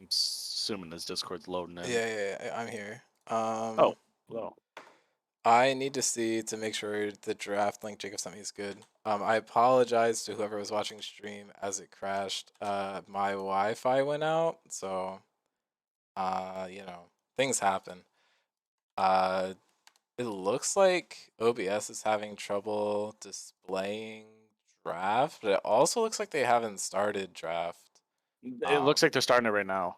I'm assuming his Discord's loading in. Yeah, I'm here. Oh, well. I need to see to make sure the draft link Jacob sent me is good. I apologize to whoever was watching stream as it crashed. My Wi-Fi went out, so things happen. Uh, it looks like OBS is having trouble displaying draft, but it also looks like they haven't started draft. It looks like they're starting it right now.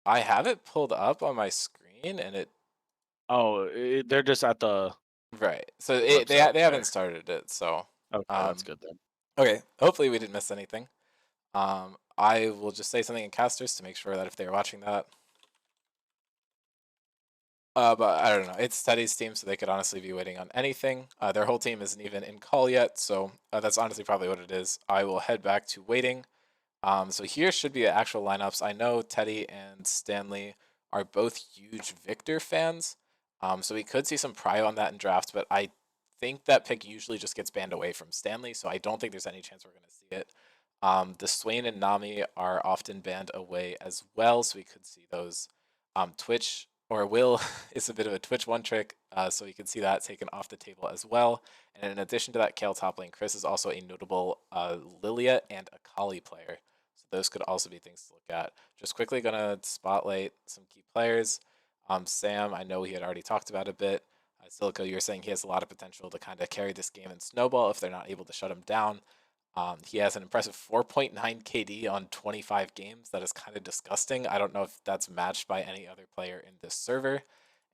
I have it pulled up on my screen, and it Oh, they're just at the right. So they website. they haven't Okay. started it. So Okay, that's um, good then. okay. Hopefully we didn't miss anything. I will just say something in casters to make sure that if they're watching that. But I don't know. It's Teddy's team, so they could honestly be waiting on anything. Their whole team isn't even in call yet, so that's honestly probably what it is. I will head back to waiting. So here should be the actual lineups. I know Teddy and Stanley are both huge Victor fans, so we could see some prio on that in draft, but I think that pick usually just gets banned away from Stanley, so I don't think there's any chance we're going to see it. The Swain and Nami are often banned away as well, so we could see those. Twitch or Will is a bit of a Twitch one trick, so you can see that taken off the table as well. And in addition to that, Kale top lane Chris is also a notable Lilia and Akali player. So those could also be things to look at. Just quickly gonna spotlight some key players. Sam, I know he had already talked about a bit. Silico, you were saying he has a lot of potential to kind of carry this game and snowball if they're not able to shut him down. He has an impressive 4.9 KD on 25 games. That is kind of disgusting. I don't know if that's matched by any other player in this server.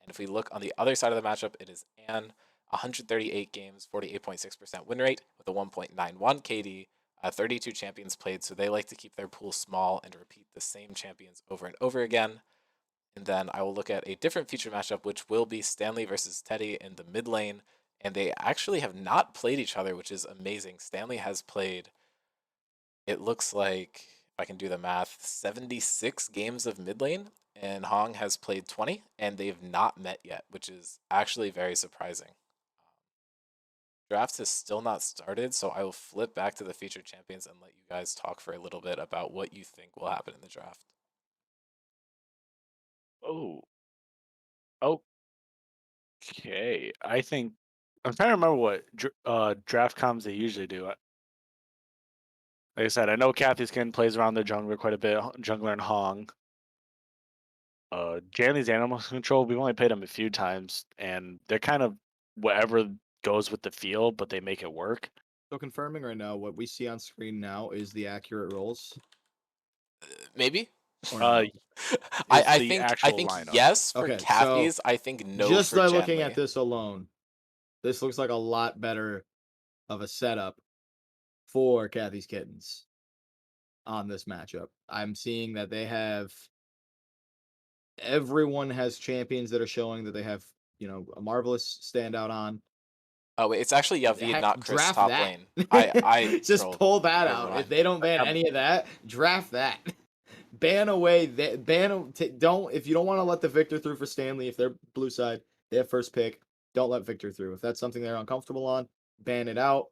And if we look on the other side of the matchup, it is Anne, 138 games, 48.6% win rate with a 1.91 KD, 32 champions played. So they like to keep their pool small and repeat the same champions over and over again. And then I will look at a different feature matchup, which will be Stanley versus Teddy in the mid lane. And they actually have not played each other, which is amazing. Stanley has played, it looks like, if I can do the math, 76 games of mid lane, and Hong has played 20, and they've not met yet, which is actually very surprising. Draft has still not started, so I will flip back to the featured champions and let you guys talk for a little bit about what you think will happen in the draft. Oh, okay. I think I'm trying to remember what draft comms they usually do. Like I said, I know Kathy Skin plays around the jungler quite a bit, jungler and Hong. Janley's animal control, we've only played them a few times, and they're kind of whatever goes with the field, but they make it work. So confirming right now, what we see on screen now is the accurate rolls. Maybe. Or no? I the think actual lineup. yes for Okay, so Kathy's. I think no just for by looking Janley. at this alone, this looks like a lot better of a setup for Kathy's Kittens on this matchup. I'm seeing that they have everyone has champions that are showing that they have, a marvelous standout on. Oh wait, it's actually Yavid, Heck, not Chris draft top that. lane. I Just trolled. pull that Never out. mind. If they don't ban any of that, draft that. Ban away that don't if you don't want to let the victor through for Stanley, if they're blue side, they have first pick, don't let Victor through. If that's something they're uncomfortable on, ban it out.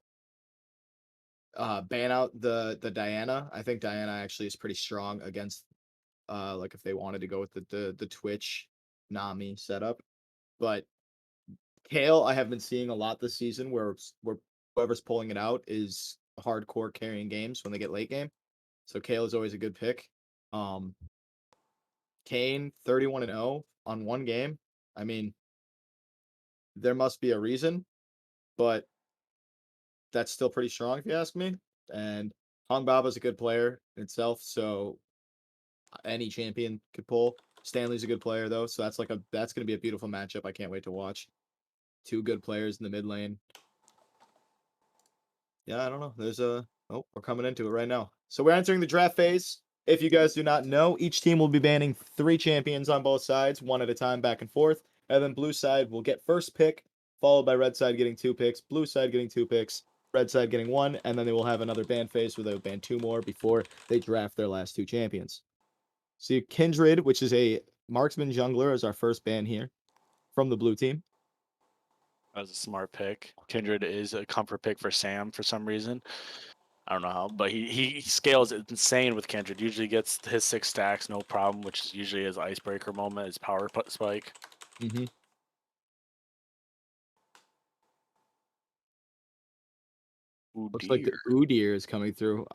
Ban out the Diana. I think Diana actually is pretty strong against like if they wanted to go with the Twitch Nami setup. But Kale, I have been seeing a lot this season where whoever's pulling it out is hardcore carrying games when they get late game. So Kale is always a good pick. Kane 31-0 on one game. I mean, there must be a reason, but that's still pretty strong if you ask me. And Hong Baba's a good player in itself, so any champion could pull. Stanley's a good player though, so that's gonna be a beautiful matchup. I can't wait to watch. Two good players in the mid lane. Yeah, I don't know. We're coming into it right now. So we're entering the draft phase. If you guys do not know, each team will be banning 3 champions on both sides, one at a time, back and forth. And then blue side will get first pick, followed by red side getting 2 picks, blue side getting 2 picks, red side getting 1, and then they will have another ban phase where they'll ban 2 more before they draft their last 2 champions. See Kindred, which is a marksman jungler, is our first ban here from the blue team. That was a smart pick. Kindred is a comfort pick for Sam for some reason. I don't know how, but he scales insane with Kindred. Usually gets his 6 stacks, no problem, which is usually his icebreaker moment, his power spike. Mm-hmm. Ooh, Looks like the dear. Udyr is coming through.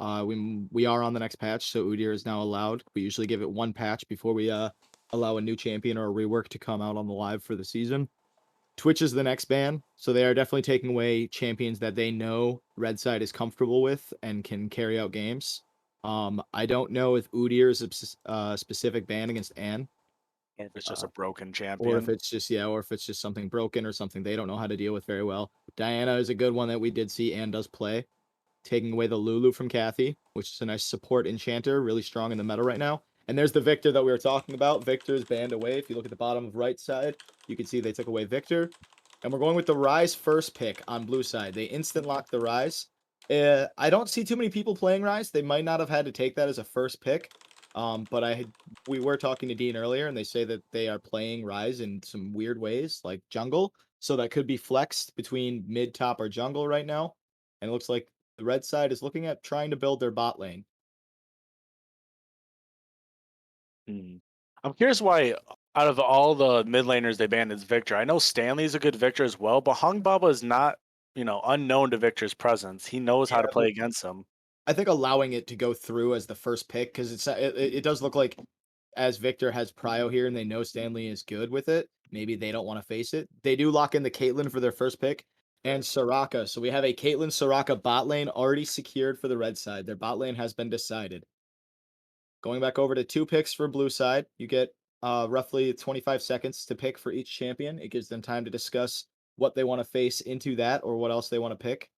We are on the next patch, so Udyr is now allowed. We usually give it one patch before we allow a new champion or a rework to come out on the live for the season. Twitch is the next ban, so they are definitely taking away champions that they know Red Side is comfortable with and can carry out games. I don't know if Udyr is a specific ban against Anne, Or if it's just a broken or if champion. it's just or if it's just something broken or something they don't know how to deal with very well. Diana is a good one that we did see Anne does play, taking away the Lulu from Kathy, which is a nice support enchanter, really strong in the meta right now. And there's the Victor that we were talking about. Victor is banned away. If you look at the bottom of right side, you can see they took away Victor. And we're going with the Rise first pick on blue side. They instant lock the Rise. I don't see too many people playing Rise. They might not have had to take that as a first pick. But we were talking to Dean earlier, and they say that they are playing Rise in some weird ways, like jungle. So that could be flexed between mid, top, or jungle right now. And it looks like the red side is looking at trying to build their bot lane. I'm curious why, out of all the mid laners they banned, is Victor. I know Stanley's a good Victor as well, but Hung Baba is not, unknown to Victor's presence. He knows how to play against him. I think allowing it to go through as the first pick, because it does look like as Victor has prio here and they know Stanley is good with it, maybe they don't want to face it. They do lock in the Caitlyn for their first pick and Soraka. So we have a Caitlyn Soraka bot lane already secured for the red side. Their bot lane has been decided. Going back over to 2 picks for blue side, you get roughly 25 seconds to pick for each champion. It gives them time to discuss what they want to face into that or what else they want to pick.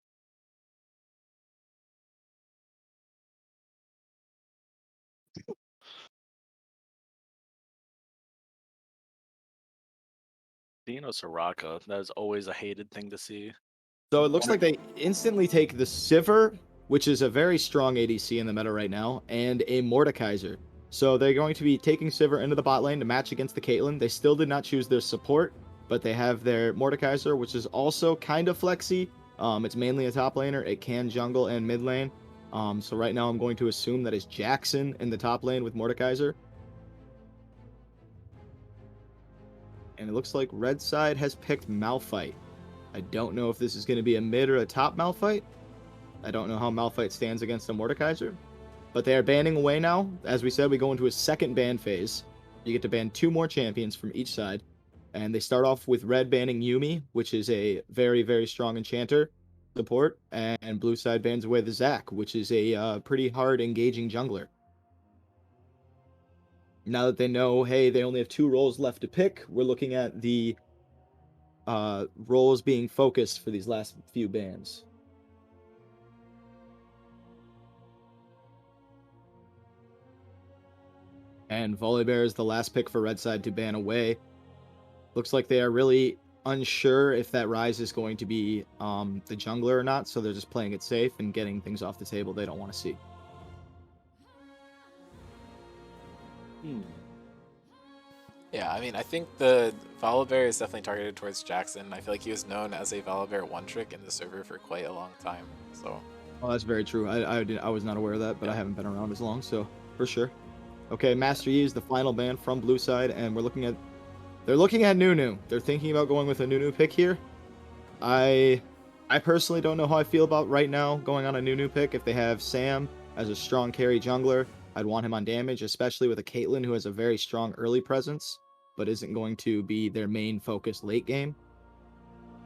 Soraka, that is always a hated thing to see. So it looks like they instantly take the Sivir, which is a very strong ADC in the meta right now, and a Mordekaiser. So they're going to be taking Sivir into the bot lane to match against the Caitlyn. They still did not choose their support, but they have their Mordekaiser, which is also kind of flexy. It's mainly a top laner. It can jungle and mid lane. So right now I'm going to assume that is Jackson in the top lane with Mordekaiser. And it looks like red side has picked Malphite. I don't know if this is going to be a mid or a top Malphite. I don't know how Malphite stands against a Mordekaiser. But they are banning away now. As we said, we go into a second ban phase. You get to ban 2 more champions from each side. And they start off with red banning Yumi, which is a very, very strong enchanter support. And blue side bans away the JAC, which is a pretty hard engaging jungler. Now that they know, hey, they only have 2 roles left to pick, we're looking at the roles being focused for these last few bans. And Volibear is the last pick for red side to ban away. Looks like they are really unsure if that Rise is going to be the jungler or not, so they're just playing it safe and getting things off the table they don't want to see. Yeah, I mean, I think the Volibear is definitely targeted towards Jackson. I feel like he was known as a Volibear one-trick in the server for quite a long time. So. Oh, that's very true. I was not aware of that, but I haven't been around as long, so for sure. Okay, Master Yi is the final ban from blue side, and they're looking at Nunu. They're thinking about going with a Nunu pick here. I personally don't know how I feel about right now going on a Nunu pick. If they have Sam as a strong carry jungler, I'd want him on damage, especially with a Caitlyn who has a very strong early presence, but isn't going to be their main focus late game.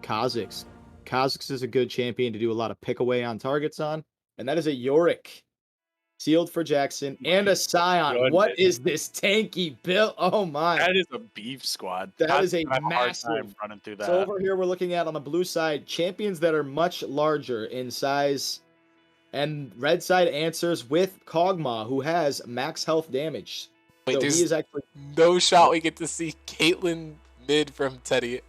Kha'Zix. Kha'Zix is a good champion to do a lot of pick away on targets on, and that is a Yorick. Sealed for Jackson and a Scion. Goodness. What is this tanky build? Oh my. That is a beef squad. That is a I have hard massive. time running through that. So over here we're looking at on the blue side champions that are much larger in size, and red side answers with Kog'Maw, who has max health damage. Wait, so there's he is actually no shot we get to see Caitlyn mid from Teddy.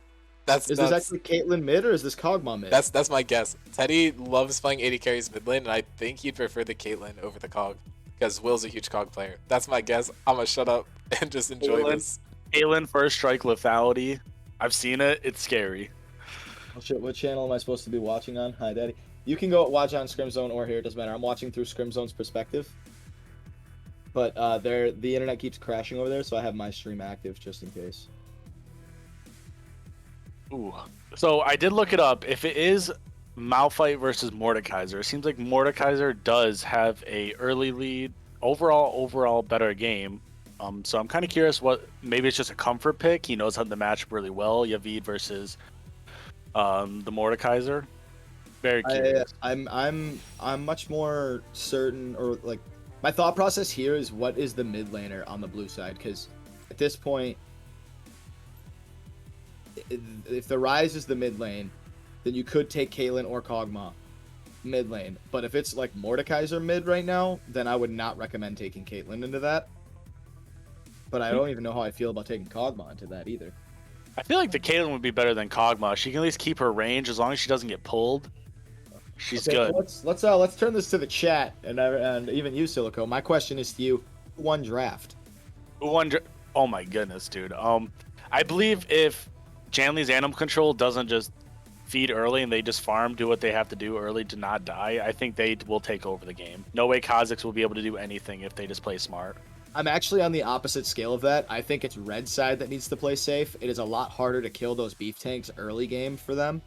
Is this actually Caitlyn mid or is this Kog'Maw mid? That's my guess. Teddy loves playing AD carries mid lane, and I think he'd prefer the Caitlyn over the Cog because Will's a huge Cog player. That's my guess. I'm gonna shut up and just enjoy this. Caitlyn first strike lethality. I've seen it. It's scary. Oh shit, what channel am I supposed to be watching on? Hi, Daddy. You can go watch on Scrim Zone or here. It doesn't matter. I'm watching through Scrim Zone's perspective. But the internet keeps crashing over there, so I have my stream active just in case. Ooh. So I did look it up. If it is Malphite versus Mordekaiser, it seems like Mordekaiser does have a early lead. Overall better game. So I'm kind of curious what, maybe it's just a comfort pick. He knows how to match really well. Yavid versus the Mordekaiser. Very curious. I'm much more certain, or like my thought process here is what is the mid laner on the blue side, because at this point, if the Ryze is the mid lane, then you could take Caitlyn or Kog'Maw mid lane. But if it's like Mordekaiser mid right now, then I would not recommend taking Caitlyn into that. But I don't even know how I feel about taking Kog'Maw into that either. I feel like the Caitlyn would be better than Kog'Maw. She can at least keep her range as long as she doesn't get pulled. She's Okay, good. let's turn this to the chat and even you, Silico. My question is to you: who won draft? Oh my goodness, dude. I believe if Janley's animal control doesn't just feed early and they just farm, do what they have to do early to not die, I think they will take over the game. No way Kha'Zix will be able to do anything if they just play smart. I'm actually on the opposite scale of that. I think it's red side that needs to play safe. It is a lot harder to kill those beef tanks early game for them.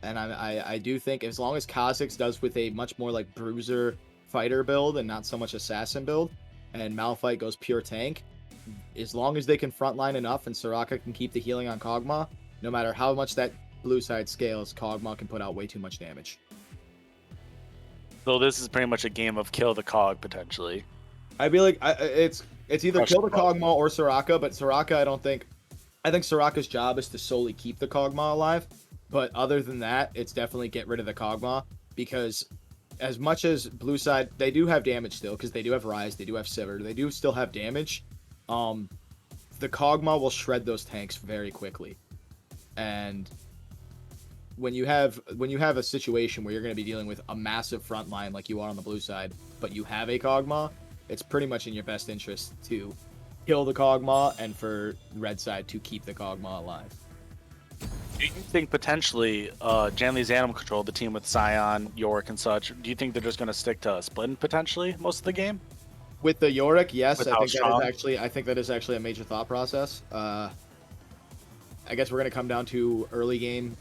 And I do think as long as Kha'Zix does with a much more like bruiser fighter build and not so much assassin build, and Malphite goes pure tank, as long as they can frontline enough and Soraka can keep the healing on Kog'Maw, no matter how much that blue side scales, Kog'Maw can put out way too much damage. So this is pretty much a game of kill the Cog potentially. I'd be like, it's either kill the Kog'Maw or Soraka, but Soraka, I think Soraka's job is to solely keep the Kog'Maw alive. But other than that, it's definitely get rid of the Kog'Maw, because as much as blue side, they do have damage still, because they do have Ryze, they do have Sivir, they do still have damage. The Kog'Maw will shred those tanks very quickly. And when you have a situation where you're going to be dealing with a massive front line like you are on the blue side, but you have a Kog'Maw, it's pretty much in your best interest to kill the Kog'Maw and for red side to keep the Kog'Maw alive. Do you think potentially Janley's animal control, the team with Sion, Yorick, and such, do you think they're just going to stick to Splin potentially most of the game? With the Yorick, yes, I think that is actually a major thought process. I guess we're going to come down to early game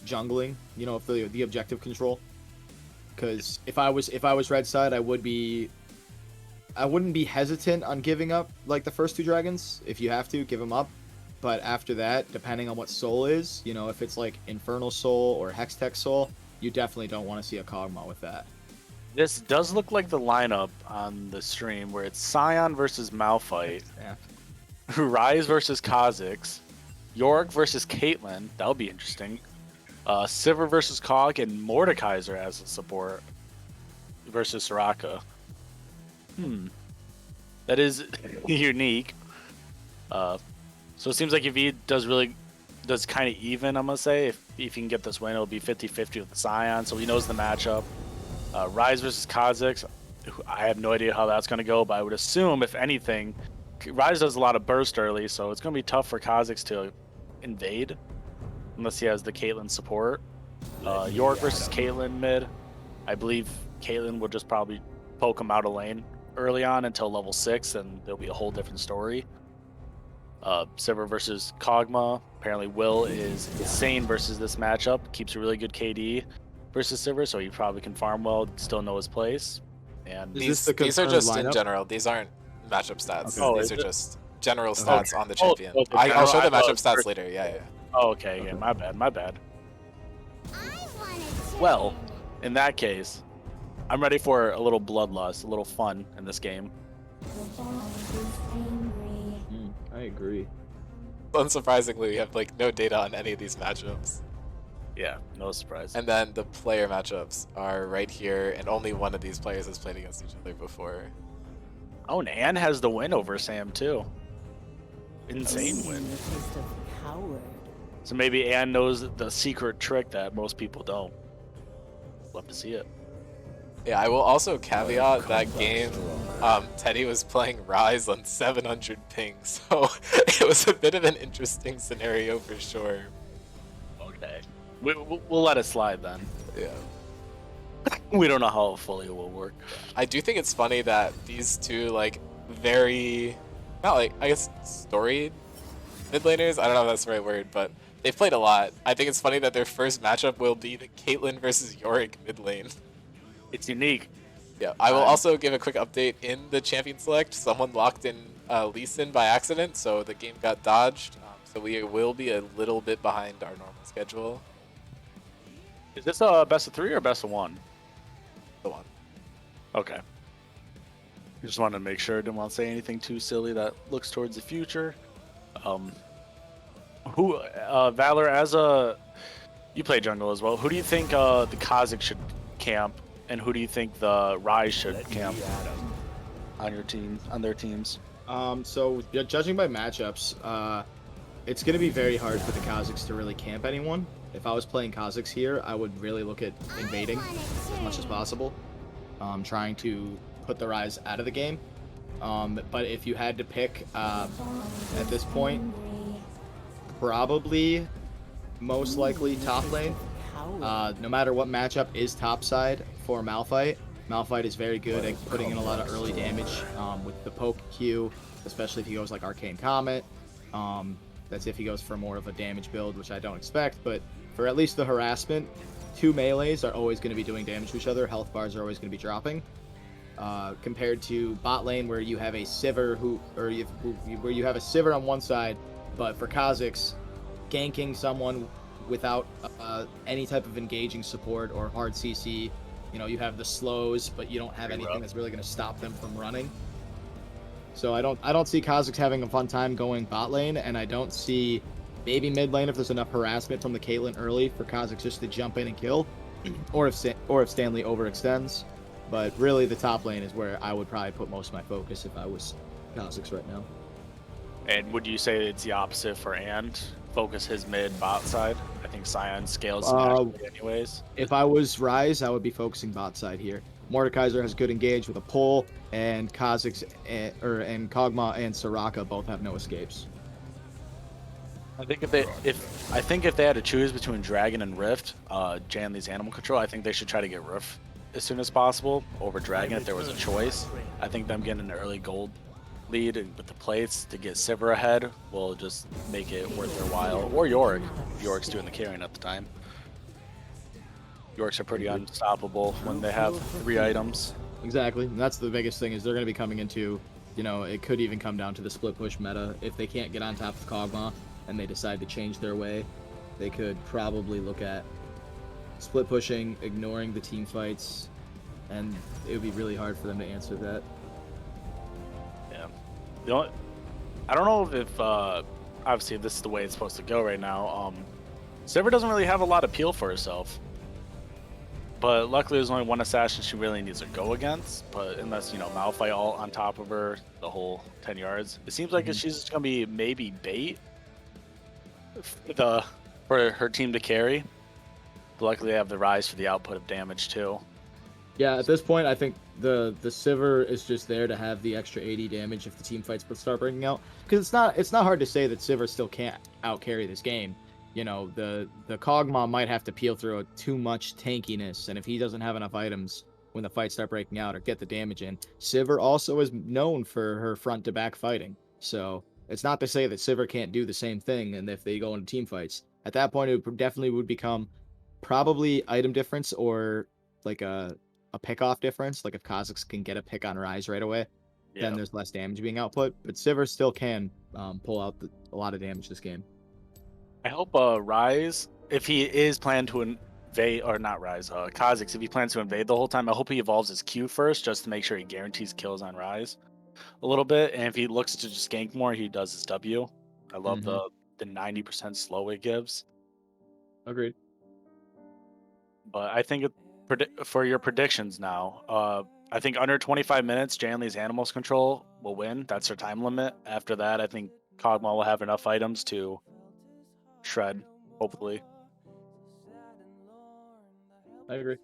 jungling, for the objective control. Because if I was red side, I wouldn't be hesitant on giving up like the first two dragons. If you have to, give them up. But after that, depending on what soul is, if it's like Infernal Soul or Hextech Soul, you definitely don't want to see a Kog'Maw with that. This does look like the lineup on the stream where it's Sion versus Malphite, Yeah. Ryze versus Kha'Zix, Yorick versus Caitlyn. That would be interesting. Sivir versus Kog, and Mordekaiser as a support versus Soraka. That is unique. So it seems like if he does kind of even, I'm going to say. If he can get this win, it'll be 50-50 with the Sion, so he knows the matchup. Ryze versus Kha'Zix, I have no idea how that's going to go, but I would assume, if anything, Ryze does a lot of burst early, so it's going to be tough for Kha'Zix to invade, unless he has the Caitlyn support. Yorick versus Caitlyn mid. I believe Caitlyn will just probably poke him out of lane early on until level 6, and there'll be a whole different story. Sivir versus Kog'Maw. Apparently Will is insane versus this matchup. Keeps a really good KD versus Sivir, so he probably can farm well, still know his place. And these are just in general. These aren't matchup stats. Okay. These are just general stats on the champion. Okay. I'll show the matchup stats later. Yeah. Oh, okay, yeah, my bad. Well, in that case, I'm ready for a little bloodlust, a little fun in this game. I agree. Unsurprisingly, we have like no data on any of these matchups. Yeah, no surprise. And then the player matchups are right here, and only one of these players has played against each other before. Oh, and Anne has the win over Sam too. Insane win. So maybe Anne knows the secret trick that most people don't. Love to see it. Yeah, I will also caveat that game, Teddy was playing Ryze on 700 ping, so it was a bit of an interesting scenario for sure. Okay. We'll let it slide then. Yeah. We don't know how fully it will work. I do think it's funny that these two, like, very, not like, I guess, storied mid laners. I don't know if that's the right word, but they've played a lot. I think it's funny that their first matchup will be the Caitlyn versus Yorick mid lane. It's unique. Yeah, I will also give a quick update in the champion select. Someone locked in Lee Sin by accident, so the game got dodged. So we will be a little bit behind our normal schedule. Is this a best of 3 or best of 1? The one. Okay. Just wanted to make sure. Didn't want to say anything too silly that looks towards the future. Valor, as you play jungle as well. Who do you think the Kha'Zix should camp, and who do you think the Rise should camp on your team, on their teams? So judging by matchups, it's going to be very hard for the Kha'Zix to really camp anyone. If I was playing Kha'Zix here, I would really look at invading as much as possible, trying to put the Rise out of the game. But if you had to pick at this point, probably most likely top lane. No matter what matchup is top side for Malphite. Malphite is very good at putting in a lot of early damage with the poke Q, especially if he goes like Arcane Comet. That's if he goes for more of a damage build, which I don't expect, but for at least the harassment, 2 melees are always going to be doing damage to each other. Health bars are always going to be dropping. Compared to bot lane where you have a Sivir where you have a Sivir on one side, but for Kha'Zix, ganking someone without any type of engaging support or hard CC, you have the slows, but you don't have anything that's really going to stop them from running. So I don't see Kha'Zix having a fun time going bot lane, and I don't see maybe mid lane if there's enough harassment from the Caitlyn early for Kha'Zix just to jump in and kill, or if Stanley overextends. But really, the top lane is where I would probably put most of my focus if I was Kha'Zix right now. And would you say it's the opposite for And? Focus his mid bot side? I think Sion scales naturally anyways. If I was Rise, I would be focusing bot side here. Mordekaiser has good engage with a pull, and Kha'Zix and Kog'Maw and Soraka both have no escapes. I think if they had to choose between Dragon and Rift, Janley's animal control, I think they should try to get Rift as soon as possible over Dragon if there was a choice. I think them getting an early gold lead with the plates to get Sivir ahead will just make it worth their while. Or Yorick. Yorick's doing the carrying at the time. Yorks are pretty unstoppable when they have 3 items. Exactly. And that's the biggest thing is they're going to be coming into, it could even come down to the split push meta. If they can't get on top of Kog'Maw and they decide to change their way, they could probably look at split pushing, ignoring the team fights, and it would be really hard for them to answer that. Yeah. I don't know if obviously this is the way it's supposed to go right now. Sivir doesn't really have a lot of appeal for herself. But luckily there's only one assassin she really needs to go against. But unless, Malphite all on top of her the whole 10 yards. It seems like she's just going to be maybe bait for her team to carry. But luckily they have the Rise for the output of damage too. Yeah, at this point I think the Sivir is just there to have the extra 80 damage if the team fights start breaking out. Because it's not hard to say that Sivir still can't out-carry this game. The Kog'Maw might have to peel through too much tankiness, and if he doesn't have enough items when the fights start breaking out or get the damage in, Sivir also is known for her front-to-back fighting. So it's not to say that Sivir can't do the same thing, and if they go into team fights, at that point it definitely would become probably item difference or like a pick-off difference. Like if Kha'Zix can get a pick on Rise right away, then there's less damage being output. But Sivir still can pull out a lot of damage this game. I hope Rise, if he is planning to invade, or not Rise, Kha'Zix, if he plans to invade the whole time, I hope he evolves his Q first, just to make sure he guarantees kills on Rise a little bit. And if he looks to just gank more, he does his W. I love the 90% slow it gives. Agreed. But I think for your predictions now, I think under 25 minutes, Janley's Animals Control will win. That's her time limit. After that, I think Kog'Maw will have enough items to shred, hopefully. I agree.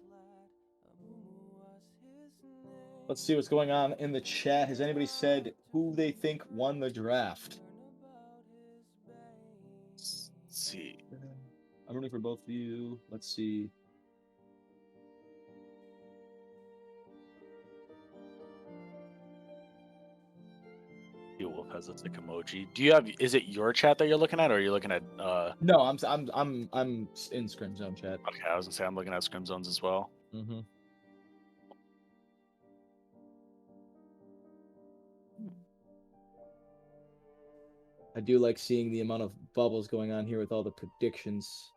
Let's see what's going on in the chat. Has anybody said who they think won the draft? Let's see. I'm rooting for both of you. Let's see. Wolf has a sick emoji. Do you have? Is it your chat that you're looking at, or are you looking at? No, I'm in Scrim Zone chat. Okay, I was gonna say I'm looking at Scrim Zones as well. Mm-hmm. I do like seeing the amount of bubbles going on here with all the predictions.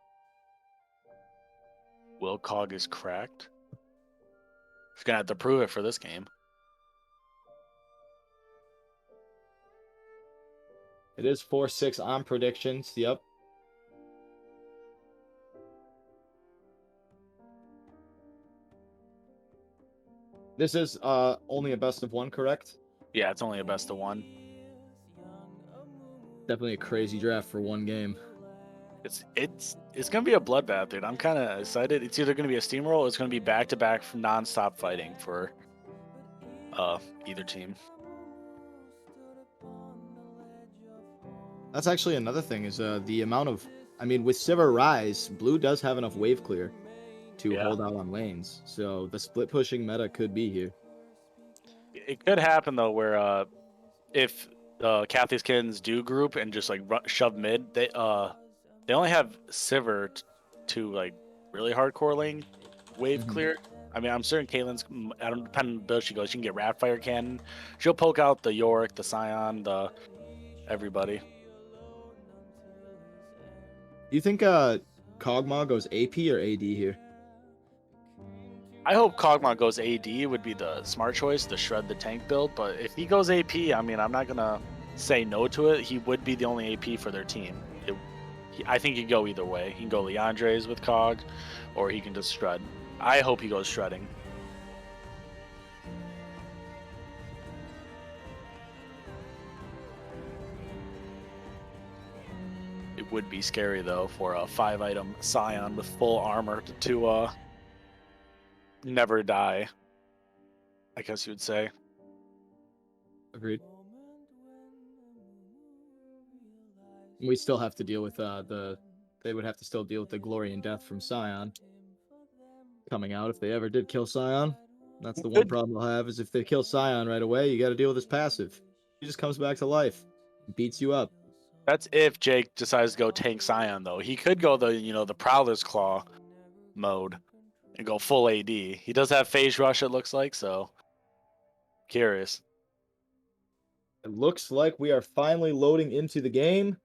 Wilcog is cracked. He's gonna have to prove it for this game. It is 4-6 on predictions. Yep. This is only a best of one, correct? Yeah, it's only a best of one. Definitely a crazy draft for one game. It's gonna be a bloodbath, dude. I'm kind of excited. It's either gonna be a steamroll, or it's gonna be back to back non-stop fighting for either team. That's actually another thing is the amount of, I mean, with Sivir Rise, blue does have enough wave clear to hold out on lanes. So the split pushing meta could be here. It could happen though, where if Kathy's Kittens do group and just like shove mid, they only have Sivir to like really hardcore lane wave clear. I mean, I'm certain Caitlyn's, I don't depend on the build she goes, she can get Rapfire Cannon. She'll poke out the Yorick, the Scion, the everybody. Do you think Kog'Maw goes AP or AD here? I hope Kog'Maw goes AD would be the smart choice to shred the tank build, but if he goes AP, I mean, I'm not gonna say no to it. He would be the only AP for their team. I think he can go either way. He can go Leandre's with Cog, or he can just shred. I hope he goes shredding. It would be scary though for a 5-item Scion with full armor to never die, I guess you would say. Agreed. We still have to deal with they would have to still deal with the glory and death from Scion coming out if they ever did kill Scion. That's the one problem they'll have is if they kill Scion right away, you got to deal with his passive. He just comes back to life, beats you up. That's if Jake decides to go tank Scion though. He could go the Prowler's Claw mode and go full AD. He does have phase rush, it looks like, so curious. It looks like we are finally loading into the game.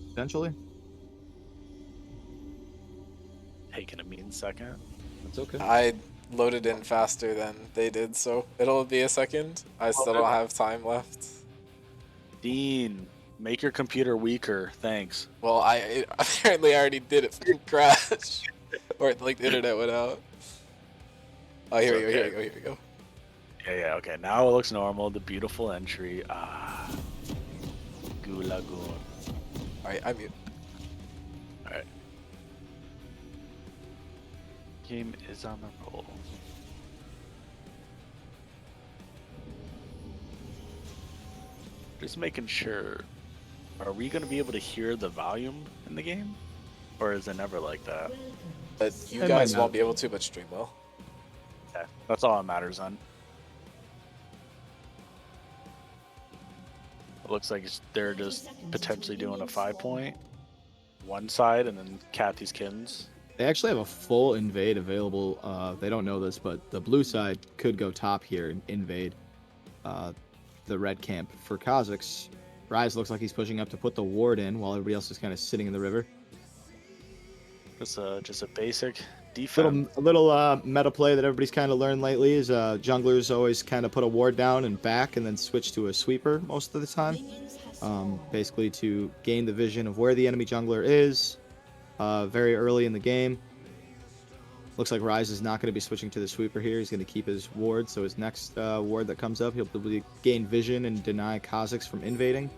Potentially. Taking a mean second. That's okay. I loaded in faster than they did, so it'll be a second. I still don't have time left. Dean, make your computer weaker. Thanks. Well, I apparently already did it fucking crash. Or like the internet went out. Oh, here we go. Yeah, okay. Now it looks normal. The beautiful entry. Gulagoon. Alright, I'm mute. Alright. Game is on the roll. Just making sure. Are we going to be able to hear the volume in the game? Or is it never like that? But you It guys might won't not. be able to, but stream will. Okay. That's all that matters then. It looks like they're just potentially doing a 5-point. One side and then Kathy's Kittens. They actually have a full invade available. They don't know this, but the blue side could go top here and invade the red camp. For Kazakhs, Rise looks like he's pushing up to put the ward in while everybody else is kind of sitting in the river. Just a basic defense. A little meta play that everybody's kind of learned lately is junglers always kind of put a ward down and back and then switch to a sweeper most of the time. Basically to gain the vision of where the enemy jungler is very early in the game. Looks like Rise is not going to be switching to the sweeper here. He's going to keep his ward, so his next ward that comes up, he'll be able to gain vision and deny Kazakhs from invading.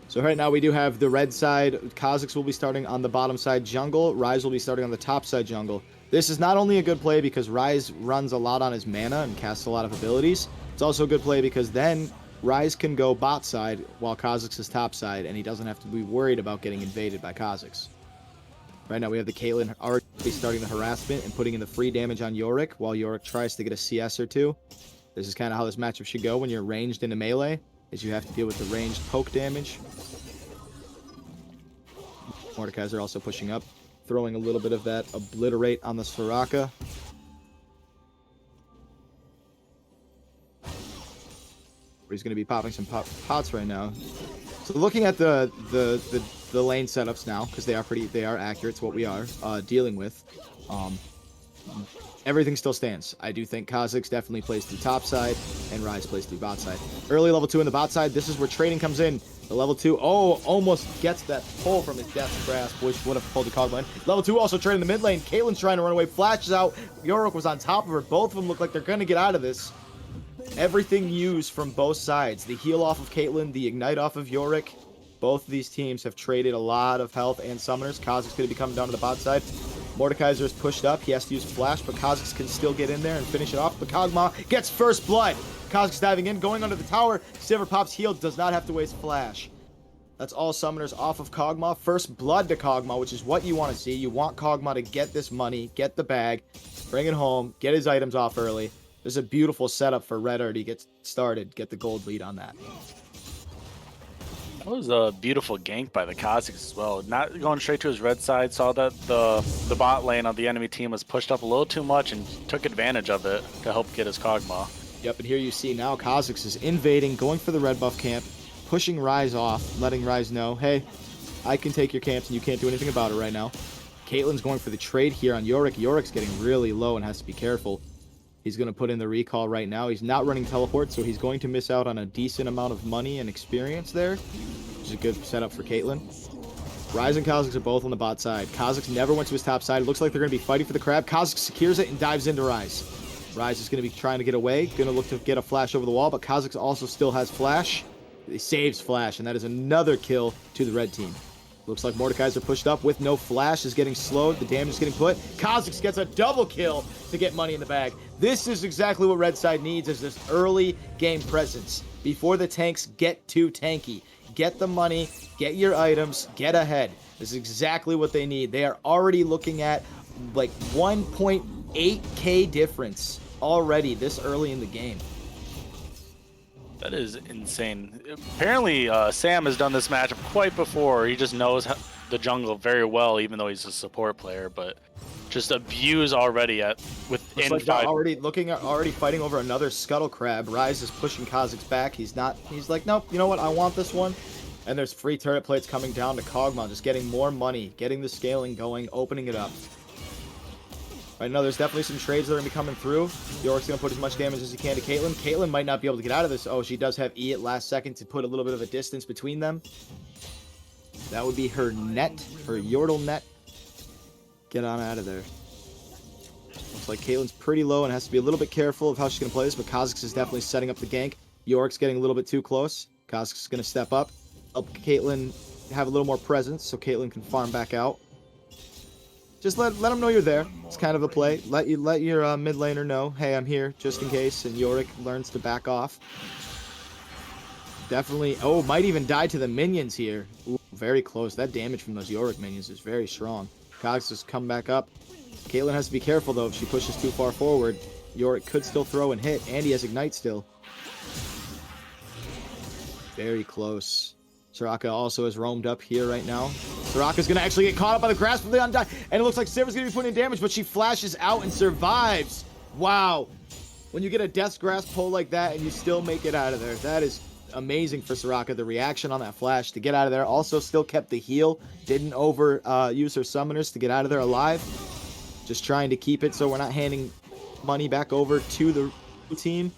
So right now we do have the red side. Kazakhs will be starting on the bottom side jungle. Rise will be starting on the top side jungle. This is not only a good play because Rise runs a lot on his mana and casts a lot of abilities. It's also a good play because then Rise can go bot side while Kazakhs is top side, and he doesn't have to be worried about getting invaded by Kazakhs. Right now we have the Caitlyn already starting the harassment and putting in the free damage on Yorick while Yorick tries to get a CS or two. This is kind of how this matchup should go when you're ranged in a melee, is you have to deal with the ranged poke damage. Mordekaiser also pushing up, throwing a little bit of that obliterate on the Soraka. He's going to be popping some pots right now. So looking at the lane setups now, because they are accurate to what we are dealing with. Everything still stands. I do think Kha'Zix definitely plays through top side, and Ryze plays through bot side. Early level 2 in the bot side, this is where trading comes in. The level 2, almost gets that pull from his Death's Grasp, which would have pulled the Kog'Maw in. Level 2 also trading the mid lane. Caitlyn's trying to run away, flashes out. Yorick was on top of her. Both of them look like they're going to get out of this. Everything used from both sides. The heal off of Caitlyn, the ignite off of Yorick. Both of these teams have traded a lot of health and summoners. Kha'Zix going to be coming down to the bot side. Mordekaiser is pushed up. He has to use Flash, but Kha'Zix can still get in there and finish it off. But Kog'Maw gets first blood. Kha'Zix diving in, going under the tower. Sivir pops heal, does not have to waste Flash. That's all summoners off of Kog'Maw. First blood to Kog'Maw, which is what you want to see. You want Kog'Maw to get this money, get the bag, bring it home, get his items off early. There's a beautiful setup for Red already get started, get the gold lead on that. That was a beautiful gank by the Kha'Zix as well. Not going straight to his red side, saw that the bot lane of the enemy team was pushed up a little too much and took advantage of it to help get his Kog'Maw. Yep, and here you see now Kha'Zix is invading, going for the red buff camp, pushing Ryze off, letting Ryze know, hey, I can take your camps and you can't do anything about it right now. Caitlyn's going for the trade here on Yorick. Yorick's getting really low and has to be careful. He's going to put in the recall right now. He's not running teleport, so he's going to miss out on a decent amount of money and experience there, which is a good setup for Caitlyn. Ryze and Kha'Zix are both on the bot side. Kha'Zix never went to his top side. It looks like they're going to be fighting for the crab. Kha'Zix secures it and dives into Ryze. Ryze is going to be trying to get away, going to look to get a flash over the wall, but Kha'Zix also still has flash. He saves flash, and that is another kill to the red team. Looks like Mordekaiser pushed up with no flash, is getting slowed. The damage is getting put. Kha'Zix gets a double kill to get money in the bag. This is exactly what red side needs, is this early game presence. Before the tanks get too tanky. Get the money, get your items, get ahead. This is exactly what they need. They are already looking at like 1.8k difference already this early in the game. That is insane. Apparently, Sam has done this matchup quite before. He just knows the jungle very well, even though he's a support player. But just abuse already within like 5. Already fighting over another scuttle crab. Ryze is pushing Kha'Zix back. He's like, nope. You know what? I want this one. And there's free turret plates coming down to Kog'Maw, just getting more money, getting the scaling going, opening it up. Right now, there's definitely some trades that are going to be coming through. Yorick's going to put as much damage as he can to Caitlyn. Caitlyn might not be able to get out of this. Oh, she does have E at last second to put a little bit of a distance between them. That would be her net, her Yordle net. Get on out of there. Looks like Caitlyn's pretty low and has to be a little bit careful of how she's going to play this, but Kha'Zix is definitely setting up the gank. Yorick's getting a little bit too close. Kha'Zix is going to step up, help Caitlyn have a little more presence so Caitlyn can farm back out. Just let them know you're there. It's kind of a play. Let your mid laner know, hey, I'm here, just in case. And Yorick learns to back off. Definitely. Oh, might even die to the minions here. Ooh, very close. That damage from those Yorick minions is very strong. Kha'Zix just come back up. Caitlyn has to be careful though. If she pushes too far forward, Yorick could still throw and hit, and he has ignite still. Very close. Soraka also is roamed up here right now. Soraka's going to actually get caught up by the grasp of the Undying. And it looks like Sivir's going to be putting in damage, but she flashes out and survives. Wow. When you get a Death's Grasp pull like that and you still make it out of there, that is amazing for Soraka. The reaction on that flash to get out of there. Also still kept the heal. Didn't use her summoners to get out of there alive. Just trying to keep it so we're not handing money back over to the blue team.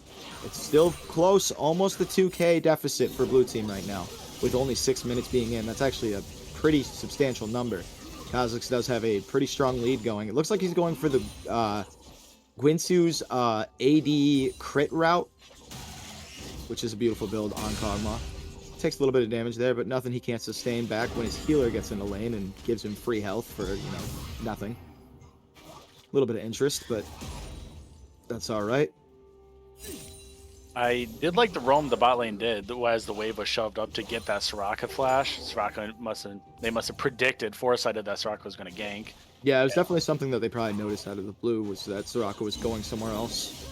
It's still close. Almost the 2k deficit for blue team right now, with only 6 minutes being in. That's actually a pretty substantial number. Kha'Zix does have a pretty strong lead going. It looks like he's going for the Guinsoo's AD crit route, which is a beautiful build on Kog'Maw. Takes a little bit of damage there, but nothing he can't sustain back when his healer gets in the lane and gives him free health for, nothing. A little bit of interest, but that's all right. I did like the roam the bot lane did, as the wave was shoved up to get that Soraka flash. Soraka must have predicted, foresighted that Soraka was going to gank. Yeah, it was definitely something that they probably noticed out of the blue, was that Soraka was going somewhere else.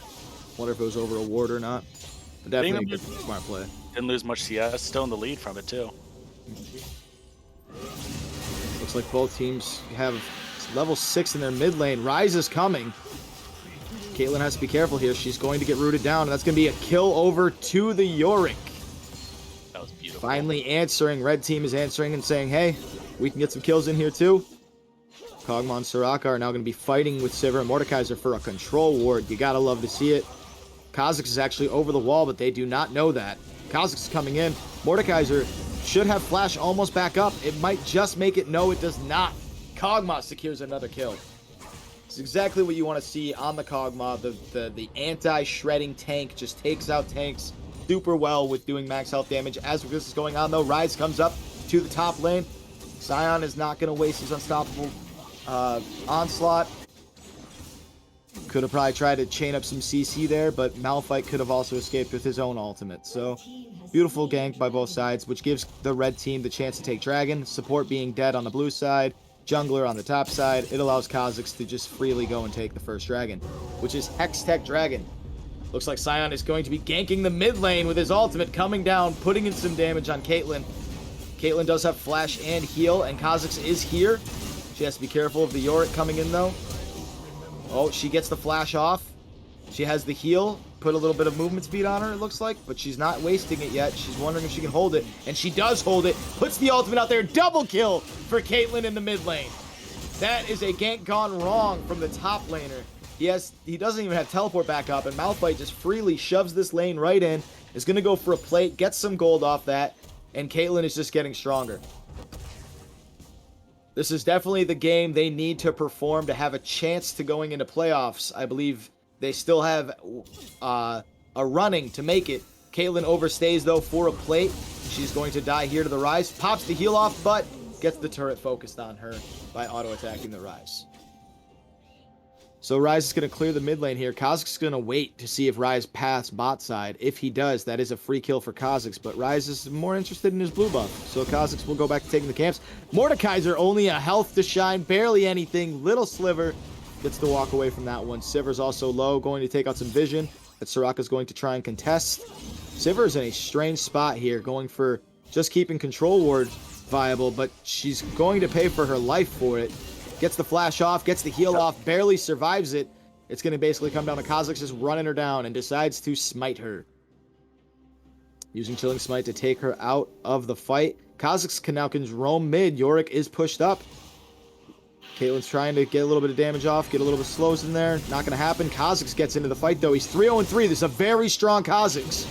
Wonder if it was over a ward or not. But definitely a good, smart play. Didn't lose much CS, still in the lead from it too. Looks like both teams have level 6 in their mid lane. Ryze is coming. Caitlyn has to be careful here. She's going to get rooted down, and that's going to be a kill over to the Yorick. That was beautiful. Finally answering. Red team is answering and saying, hey, we can get some kills in here too. Kog'Maw and Soraka are now going to be fighting with Sivir and Mordekaiser for a control ward. You got to love to see it. Kha'Zix is actually over the wall, but they do not know that. Kha'Zix is coming in. Mordekaiser should have flash almost back up. It might just make it. No, it does not. Kog'Maw secures another kill. It's exactly what you want to see on the Kog'Maw. The anti-shredding tank just takes out tanks super well with doing max health damage. As this is going on, though, Ryze comes up to the top lane. Sion is not going to waste his unstoppable onslaught. Could have probably tried to chain up some CC there, but Malphite could have also escaped with his own ultimate. So, beautiful gank by both sides, which gives the red team the chance to take Dragon. Support being dead on the blue side. Jungler on the top side. It allows Kha'Zix to just freely go and take the first dragon, which is Hextech Dragon. Looks like Sion is going to be ganking the mid lane with his ultimate, coming down, putting in some damage on Caitlyn. Caitlyn does have flash and heal, and Kha'Zix is here. She has to be careful of the Yorick coming in, though. Oh, she gets the flash off. She has the heal. Put a little bit of movement speed on her, it looks like, but she's not wasting it yet. She's wondering if she can hold it, and she does hold it. Puts the ultimate out there. Double kill for Caitlyn in the mid lane. That is a gank gone wrong from the top laner. He doesn't even have teleport back up, and Malphite just freely shoves this lane right in. Is going to go for a plate, gets some gold off that, and Caitlyn is just getting stronger. This is definitely the game they need to perform to have a chance to going into playoffs. I believe they still have a running to make it. Caitlyn overstays, though, for a plate. She's going to die here to the Ryze. Pops the heal off, but gets the turret focused on her by auto-attacking the Ryze. So Ryze is going to clear the mid lane here. Kha'Zix is going to wait to see if Ryze paths bot side. If he does, that is a free kill for Kha'Zix, but Ryze is more interested in his blue buff. So Kha'Zix will go back to taking the camps. Mordekaiser, only a health to shine, barely anything. Little sliver. Gets to walk away from that one. Sivir's also low, going to take out some vision that Soraka's going to try and contest. Sivir's in a strange spot here, going for just keeping control ward viable, but she's going to pay for her life for it. Gets the flash off, gets the heal off, barely survives it. It's going to basically come down to Kha'Zix just running her down and decides to smite her. Using Chilling Smite to take her out of the fight. Kha'Zix can now roam mid. Yorick is pushed up. Caitlyn's trying to get a little bit of damage off, get a little bit of slows in there. Not going to happen. Kha'Zix gets into the fight, though. He's 3-0-3. This is a very strong Kha'Zix.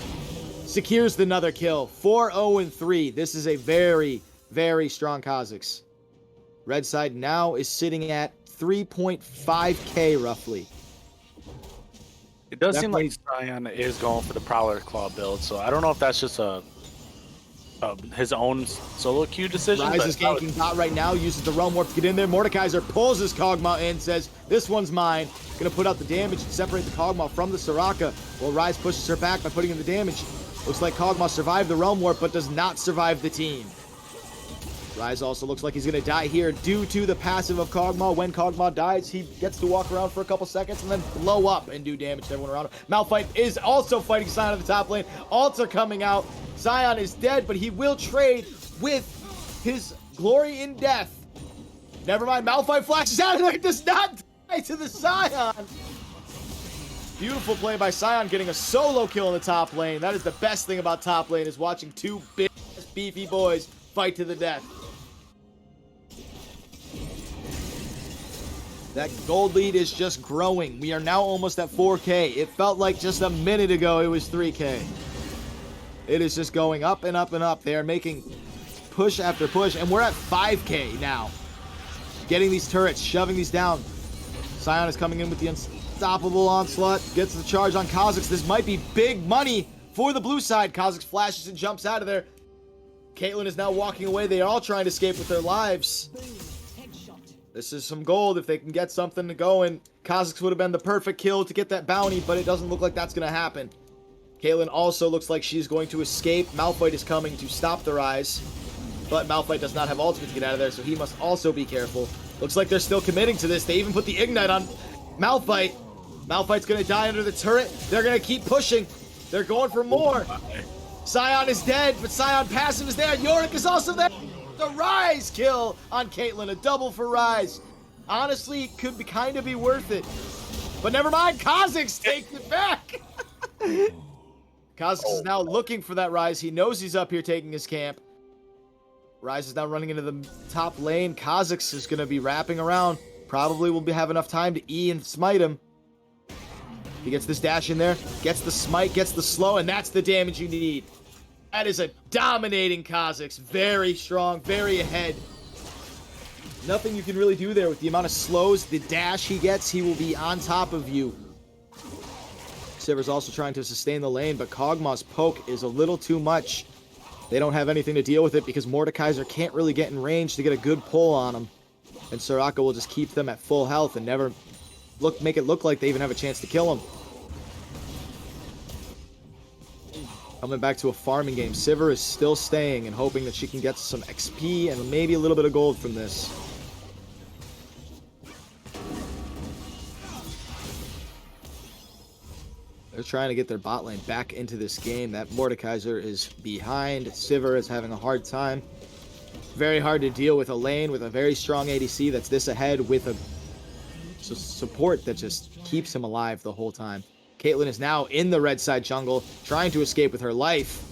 Secures another kill. 4-0-3. This is a very, very strong Kha'Zix. Red side now is sitting at 3.5k roughly. It does seem like Sion is going for the Prowler Claw build, so I don't know if that's just his own solo queue decision. Ryze is ganking bot right now, uses the Realm Warp to get in there. Mordekaiser pulls his Kog'Maw in, says, this one's mine. Gonna put out the damage and separate the Kog'Maw from the Soraka, while Ryze pushes her back by putting in the damage. Looks like Kog'Maw survived the Realm Warp, but does not survive the team. Ryze also looks like he's going to die here due to the passive of Kog'Maw. When Kog'Maw dies, he gets to walk around for a couple seconds and then blow up and do damage to everyone around him. Malphite is also fighting Sion at the top lane. Ults are coming out. Sion is dead, but he will trade with his glory in death. Never mind, Malphite flashes out and does not die to the Sion. Beautiful play by Sion, getting a solo kill in the top lane. That is the best thing about top lane, is watching two big, beefy boys fight to the death. That gold lead is just growing. We are now almost at 4k. It felt like just a minute ago it was 3k. It is just going up and up and up. They are making push after push, and we're at 5k now. Getting these turrets, shoving these down. Sion is coming in with the unstoppable onslaught. Gets the charge on Kha'Zix. This might be big money for the blue side. Kha'Zix flashes and jumps out of there. Caitlyn is now walking away. They are all trying to escape with their lives. This is some gold if they can get something to go, and Kha'Zix would have been the perfect kill to get that bounty, but it doesn't look like that's going to happen. Caitlyn also looks like she's going to escape. Malphite is coming to stop the rise. But Malphite does not have ultimate to get out of there, so he must also be careful. Looks like they're still committing to this. They even put the Ignite on Malphite. Malphite's going to die under the turret. They're going to keep pushing. They're going for more. Scion is dead, but Scion passive is there. Yorick is also there. The Rise kill on Caitlyn. A double for Rise. Honestly, it could kind of be worth it. But never mind. Kha'Zix takes it back. Kha'Zix is now looking for that Rise. He knows he's up here taking his camp. Rise is now running into the top lane. Kha'Zix is going to be wrapping around. Probably will have enough time to E and smite him. He gets this dash in there, gets the smite, gets the slow, and that's the damage you need. That is a dominating Kha'Zix. Very strong, very ahead. Nothing you can really do there with the amount of slows, the dash he gets, he will be on top of you. Sivir's also trying to sustain the lane, but Kog'Maw's poke is a little too much. They don't have anything to deal with it because Mordekaiser can't really get in range to get a good pull on him. And Soraka will just keep them at full health and never make it look like they even have a chance to kill him. Coming back to a farming game. Sivir is still staying and hoping that she can get some XP and maybe a little bit of gold from this. They're trying to get their bot lane back into this game. That Mordekaiser is behind. Sivir is having a hard time. Very hard to deal with a lane with a very strong ADC that's this ahead with a support that just keeps him alive the whole time. Caitlyn is now in the red side jungle, trying to escape with her life.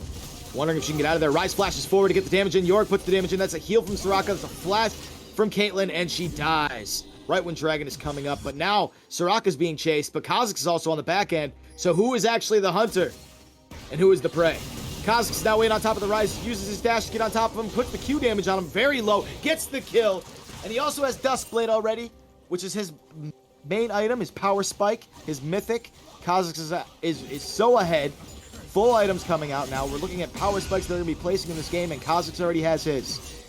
Wondering if she can get out of there. Rise flashes forward to get the damage in. Yorick puts the damage in. That's a heal from Soraka. That's a flash from Caitlyn, and she dies right when Dragon is coming up. But now Soraka's being chased, but Kha'Zix is also on the back end. So who is actually the hunter? And who is the prey? Kha'Zix is now waiting on top of the Rise, uses his dash to get on top of him, puts the Q damage on him very low, gets the kill. And he also has Duskblade already, which is his main item, his power spike, his mythic. Kha'Zix is so ahead. Full items coming out now. We're looking at power spikes they're going to be placing in this game, and Kha'Zix already has his.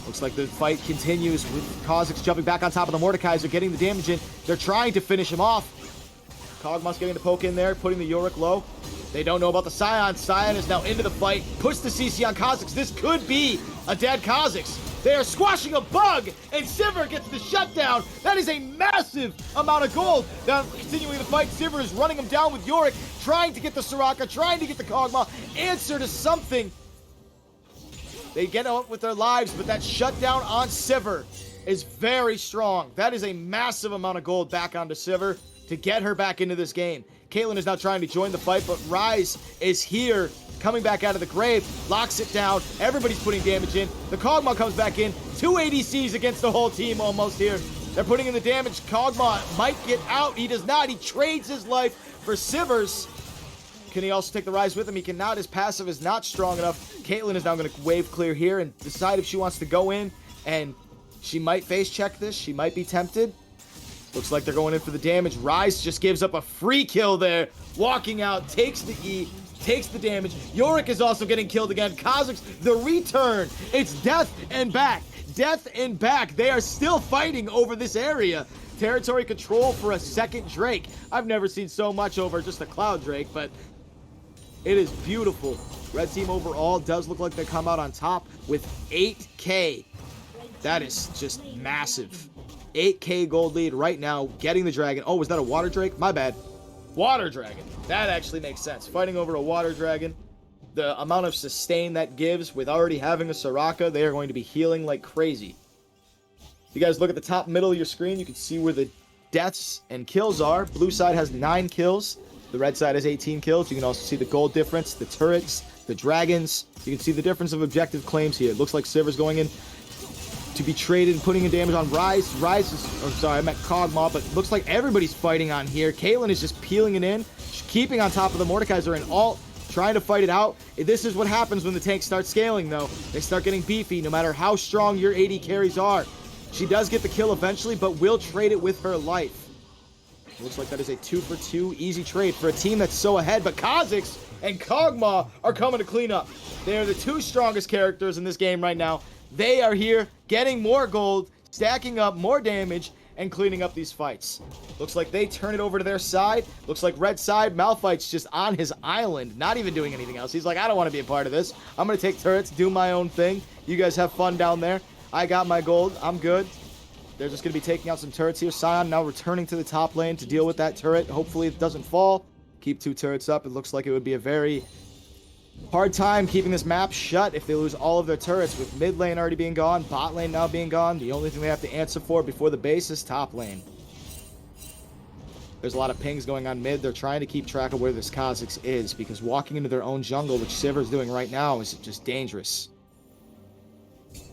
Looks like the fight continues with Kha'Zix jumping back on top of the Mordekaiser, getting the damage in. They're trying to finish him off. Kog'Maw's getting the poke in there, putting the Yorick low. They don't know about the Scion. Scion is now into the fight. Push the CC on Kha'Zix. This could be a dead Kha'Zix. They are squashing a bug, and Sivir gets the shutdown. That is a massive amount of gold. Now, continuing the fight, Sivir is running him down with Yorick, trying to get the Soraka, trying to get the Kog'Maw. Answer to something. They get out with their lives, but that shutdown on Sivir is very strong. That is a massive amount of gold back onto Sivir to get her back into this game. Caitlyn is now trying to join the fight, but Rise is here, coming back out of the grave, locks it down. Everybody's putting damage in. The Kog'Maw comes back in. 2 ADCs against the whole team almost here. They're putting in the damage. Kog'Maw might get out. He does not. He trades his life for Sivir's. Can he also take the Rise with him? He cannot. His passive is not strong enough. Caitlyn is now going to wave clear here and decide if she wants to go in, and she might face check this. She might be tempted. Looks like they're going in for the damage. Rise just gives up a free kill there. Walking out, takes the E, takes the damage. Yorick is also getting killed again. Kha'Zix, the return. It's death and back. Death and back. They are still fighting over this area. Territory control for a second Drake. I've never seen so much over just a Cloud Drake, but it is beautiful. Red team overall does look like they come out on top with 8K. That is just massive. 8K gold lead right now, getting the dragon. Oh, was that a water drake? My bad. Water dragon. That actually makes sense. Fighting over a water dragon. The amount of sustain that gives with already having a Soraka, they are going to be healing like crazy. If you guys look at the top middle of your screen, you can see where the deaths and kills are. Blue side has 9 kills. The red side has 18 kills. You can also see the gold difference, the turrets, the dragons. You can see the difference of objective claims here. It looks like Sivir's going in to be traded and putting in damage on Rise. Rise is, or sorry, I meant Kog'Maw, but looks like everybody's fighting on here. Caitlyn is just peeling it in, keeping on top of the Mordekaiser and ult, trying to fight it out. This is what happens when the tanks start scaling, though. They start getting beefy, no matter how strong your AD carries are. She does get the kill eventually, but will trade it with her life. Looks like that is a 2-for-2 easy trade for a team that's so ahead, but Kha'Zix and Kog'Maw are coming to clean up. They are the 2 strongest characters in this game right now. They are here getting more gold, stacking up more damage, and cleaning up these fights. Looks like they turn it over to their side. Looks like red side, Malphite's just on his island, not even doing anything else. He's like, I don't want to be a part of this. I'm going to take turrets, do my own thing. You guys have fun down there. I got my gold. I'm good. They're just going to be taking out some turrets here. Sion now returning to the top lane to deal with that turret. Hopefully it doesn't fall. Keep 2 turrets up. It looks like it would be a very hard time keeping this map shut if they lose all of their turrets, with mid lane already being gone, bot lane now being gone. The only thing they have to answer for before the base is top lane. There's a lot of pings going on mid. They're trying to keep track of where this Kha'Zix is, because walking into their own jungle, which Sivir's doing right now, is just dangerous.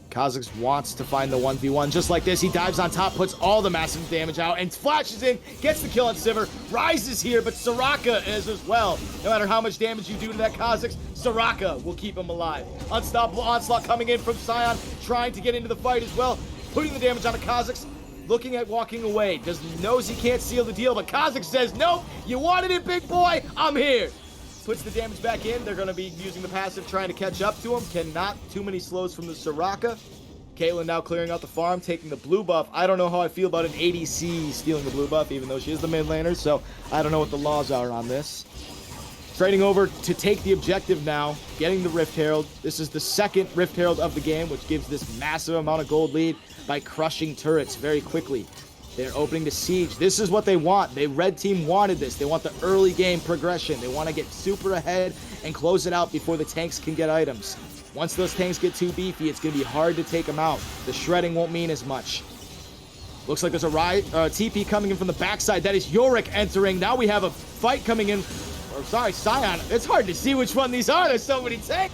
Kha'Zix wants to find the 1v1 just like this. He dives on top, puts all the massive damage out, and flashes in, gets the kill on Sivir. Ryze is here, but Soraka is as well. No matter how much damage you do to that Kha'Zix, Soraka will keep him alive. Unstoppable onslaught coming in from Sion, trying to get into the fight as well, putting the damage on a Kha'Zix, looking at walking away. Knows he can't seal the deal, but Kha'Zix says, nope, you wanted it, big boy, I'm here. Puts the damage back in. They're going to be using the passive, trying to catch up to him. Cannot. Too many slows from the Soraka. Caitlyn now clearing out the farm, taking the blue buff. I don't know how I feel about an ADC stealing the blue buff, even though she is the mid laner, so I don't know what the laws are on this. Trading over to take the objective now, getting the Rift Herald. This is the second Rift Herald of the game, which gives this massive amount of gold lead by crushing turrets very quickly. They're opening to siege. This is what they want. The red team wanted this. They want the early game progression. They want to get super ahead and close it out before the tanks can get items. Once those tanks get too beefy, it's going to be hard to take them out. The shredding won't mean as much. Looks like there's a TP coming in from the backside. That is Yorick entering. Now we have a fight coming in. Or sorry, Sion. It's hard to see which one these are. There's so many tanks.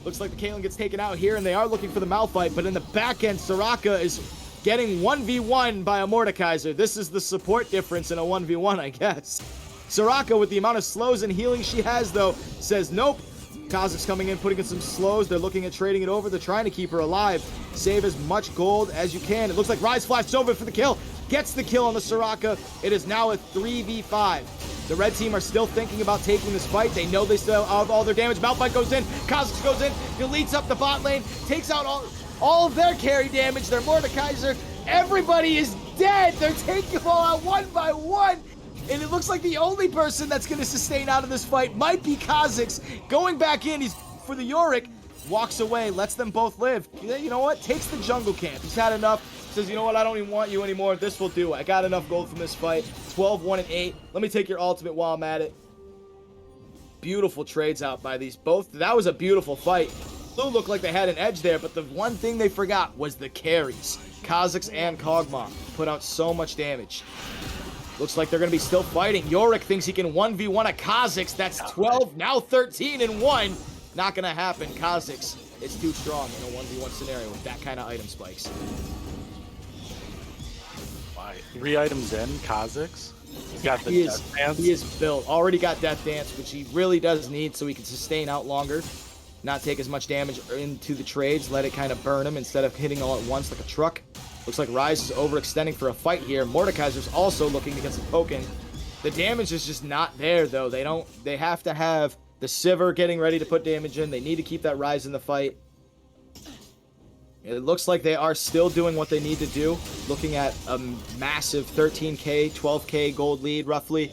Looks like the Caitlyn gets taken out here, and they are looking for the Malphite. But in the back end, Soraka is getting 1v1 by a Mordekaiser. This is the support difference in a 1v1, I guess. Soraka, with the amount of slows and healing she has, though, says nope. Kha'Zix coming in, putting in some slows. They're looking at trading it over. They're trying to keep her alive. Save as much gold as you can. It looks like Ryze flashes over for the kill. Gets the kill on the Soraka. It is now a 3v5. The red team are still thinking about taking this fight. They know they still have all their damage. Malphite goes in. Kha'Zix goes in. Deletes up the bot lane. Takes out all of their carry damage. Their Mordekaiser. Everybody is dead. They're taking them all out one by one. And it looks like the only person that's going to sustain out of this fight might be Kha'Zix. Going back in, he's for the Yorick. Walks away, lets them both live. You know what? Takes the jungle camp. He's had enough. Says, you know what? I don't even want you anymore. This will do. I got enough gold from this fight. 12, 1, and 8. Let me take your ultimate while I'm at it. Beautiful trades out by these both. That was a beautiful fight. Blue looked like they had an edge there, but the one thing they forgot was the carries. Kha'Zix and Kog'Maw put out so much damage. Looks like they're going to be still fighting. Yorick thinks he can 1v1 a Kha'Zix. That's 12, now 13 and 1. Not going to happen. Kha'Zix is too strong in a 1v1 scenario with that kind of item spikes. Why? 3 items in, Kha'Zix? He's got the Death Dance. He is built. Already got Death Dance, which he really does need so he can sustain out longer. Not take as much damage into the trades. Let it kind of burn him instead of hitting all at once like a truck. Looks like Ryze is overextending for a fight here. Mordekaiser's also looking to get some poking. The damage is just not there, though. They have to have the Sivir getting ready to put damage in. They need to keep that Ryze in the fight. It looks like they are still doing what they need to do. Looking at a massive 13k, 12k gold lead, roughly.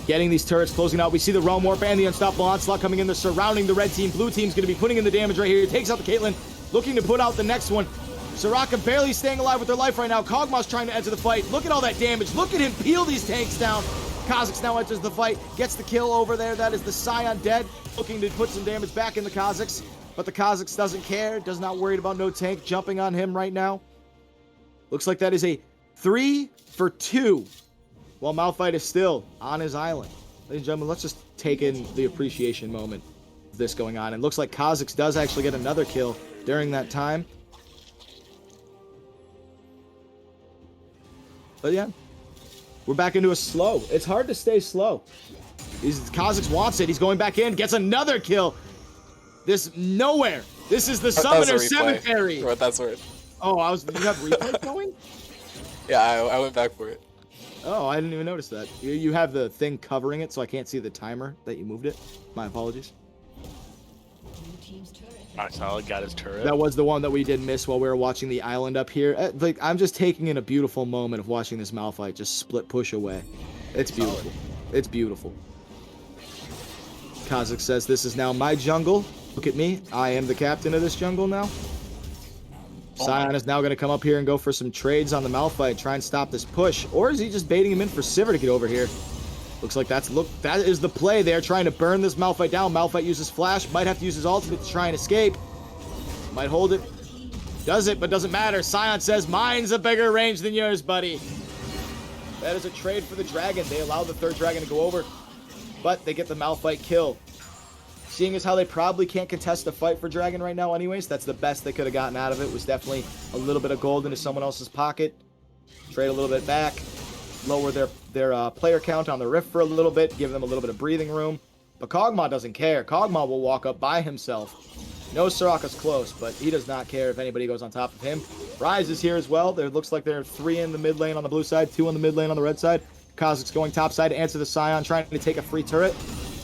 Getting these turrets closing out. We see the Realm Warp and the Unstoppable Onslaught coming in. They're surrounding the red team. Blue team's going to be putting in the damage right here. He takes out the Caitlyn. Looking to put out the next one. Soraka barely staying alive with their life right now. Kog'Maw's trying to enter the fight. Look at all that damage. Look at him peel these tanks down. Kha'Zix now enters the fight. Gets the kill over there. That is the Sion dead. Looking to put some damage back in the Kha'Zix. But the Kha'Zix doesn't care. Does not worry about no tank jumping on him right now. Looks like that is a 3 for 2. While Malphite is still on his island. Ladies and gentlemen, let's just take in the appreciation moment of this going on. It looks like Kha'Zix does actually get another kill during that time. But yeah, we're back into a slow. It's hard to stay slow. Kha'Zix wants it. He's going back in. Gets another kill. This nowhere. This is the Summoner Cemetery. What that sword? Oh, you have replay going? Yeah, I went back for it. Oh, I didn't even notice that. You have the thing covering it, so I can't see the timer that you moved it. My apologies. Blue team's turret Rock Solid got his turret. That was the one that we did miss while we were watching the island up here. Like, I'm just taking in a beautiful moment of watching this Malphite just split push away. It's beautiful. It's beautiful. Kha'Zix says, this is now my jungle. Look at me. I am the captain of this jungle now. Sion is now going to come up here and go for some trades on the Malphite, try and stop this push. Or is he just baiting him in for Sivir to get over here? Looks like that is the play. They're trying to burn this Malphite down. Malphite uses flash, might have to use his ultimate to try and escape. Might hold it. Does it, but doesn't matter. Sion says, mine's a bigger range than yours, buddy. That is a trade for the dragon. They allow the third dragon to go over, but they get the Malphite kill. Seeing as how they probably can't contest the fight for dragon right now anyways, that's the best they could have gotten out of it, was definitely a little bit of gold into someone else's pocket. Trade a little bit back. Lower their player count on the Rift for a little bit, give them a little bit of breathing room. But Kog'Maw doesn't care. Kog'Maw will walk up by himself. No, Soraka's close, but he does not care if anybody goes on top of him. Ryze is here as well. There looks like there are 3 in the mid lane on the blue side, 2 on the mid lane on the red side. Kha'Zix going top side to answer the Sion, trying to take a free turret.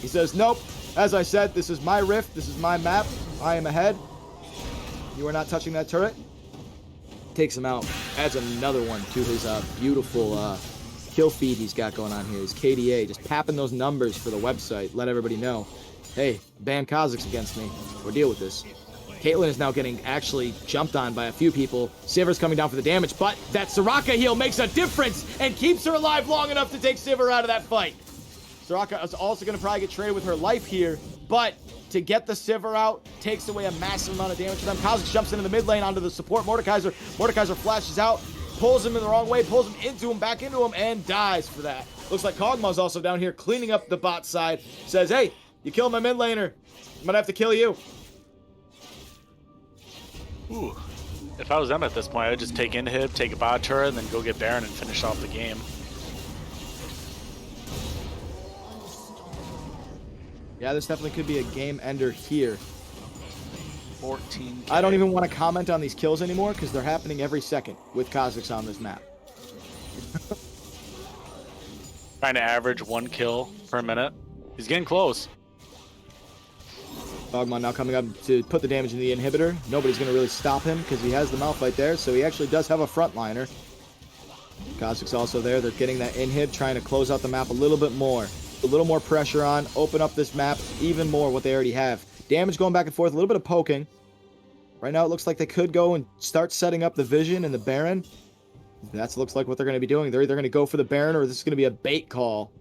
He says, nope. As I said, this is my Rift. This is my map. I am ahead. You are not touching that turret. Takes him out. Adds another one to his beautiful kill feed he's got going on here. His KDA, just tapping those numbers for the website. Let everybody know, hey, ban Kha'Zix against me, or deal with this. Caitlyn is now getting actually jumped on by a few people. Sivir's coming down for the damage, but that Soraka heal makes a difference and keeps her alive long enough to take Sivir out of that fight. Soraka is also going to probably get traded with her life here, but to get the Sivir out takes away a massive amount of damage for them. Kha'Zix jumps into the mid lane onto the support Mordekaiser. Mordekaiser flashes out, pulls him in the wrong way, pulls him into him, back into him, and dies for that. Looks like Kog'Maw's also down here cleaning up the bot side. Says, hey, you killed my mid laner. I'm going to have to kill you. Ooh. If I was them at this point, I'd just take inhib, take a bot turret, and then go get Baron and finish off the game. Yeah, this definitely could be a game ender here. 14K. I don't even want to comment on these kills anymore because they're happening every second with Kha'Zix on this map. Trying to average 1 kill per minute. He's getting close. Kog'Maw now coming up to put the damage in the inhibitor. Nobody's going to really stop him because he has the Malphite there, so he actually does have a frontliner. Kha'Zix also there. They're getting that inhib, trying to close out the map a little bit more. A little more pressure on, open up this map even more what they already have. Damage going back and forth, a little bit of poking. Right now it looks like they could go and start setting up the Vision and the Baron. That looks like what they're going to be doing. They're either going to go for the Baron or this is going to be a bait call.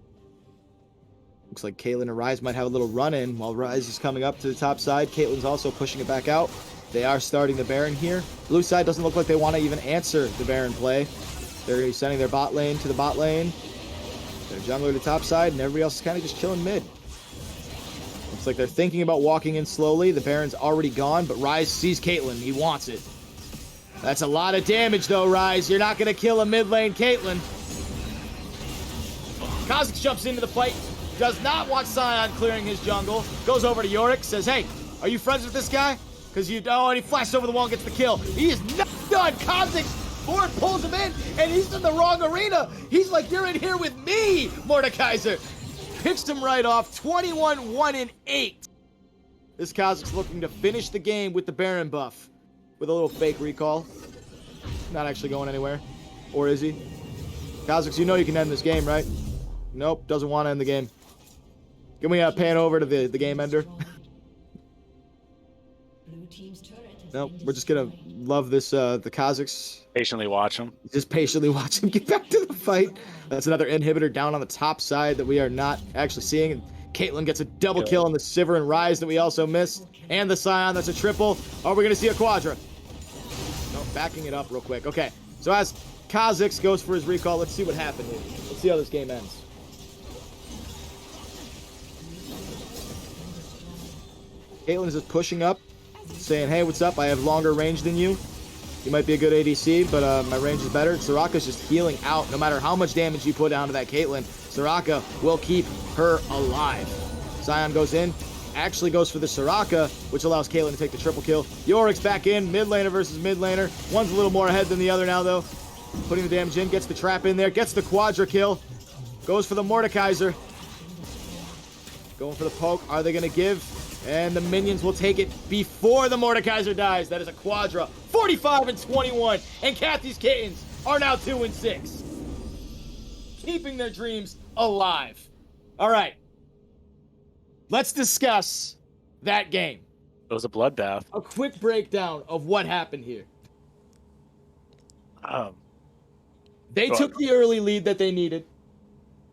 Looks like Caitlyn and Ryze might have a little run-in while Ryze is coming up to the top side. Caitlyn's also pushing it back out. They are starting the Baron here. Blue side doesn't look like they want to even answer the Baron play. They're sending their bot lane to the bot lane. Their jungler to top side, and everybody else is kind of just chilling mid. Looks like they're thinking about walking in slowly. The Baron's already gone, but Ryze sees Caitlyn. He wants it. That's a lot of damage, though, Ryze. You're not going to kill a mid lane Caitlyn. Kha'Zix jumps into the fight. Does not want Sion clearing his jungle. Goes over to Yorick. Says, hey, are you friends with this guy? Because you... Oh, and he flashed over the wall and gets the kill. He is not done. Kha'Zix Ford pulls him in, and he's in the wrong arena. He's like, you're in here with me, Mordekaiser. Pitched him right off. 21-1-8. This Kha'Zix looking to finish the game with the Baron buff. With a little fake recall. Not actually going anywhere. Or is he? Kha'Zix, you know you can end this game, right? Nope, doesn't want to end the game. Can we pan over to the game ender? Nope, we're just gonna love this, the Kha'Zix. Patiently watch him. Just patiently watch him get back to the fight. That's another inhibitor down on the top side that we are not actually seeing. And Caitlyn gets a double kill on the Sivir and Ryze that we also missed. And the Sion, that's a triple. Are we gonna see a quadra? No, backing it up real quick. Okay, so as Kha'Zix goes for his recall, let's see what happened here. Let's see how this game ends. Caitlyn is just pushing up, saying, hey, what's up? I have longer range than you. You might be a good ADC, but my range is better. Soraka's just healing out. No matter how much damage you put onto that Caitlyn, Soraka will keep her alive. Sion goes in, actually goes for the Soraka, which allows Caitlyn to take the triple kill. Yorick's back in, mid laner versus mid laner. One's a little more ahead than the other now, though. Putting the damage in, gets the trap in there, gets the quadra kill. Goes for the Mordekaiser. Going for the poke. Are they going to give And the minions will take it before the Mordekaiser dies. That is a quadra. 45 and 21. And Kathy's Kittens are now 2 and 6. Keeping their dreams alive. All right. Let's discuss that game. It was a bloodbath. A quick breakdown of what happened here. They took the early lead that they needed.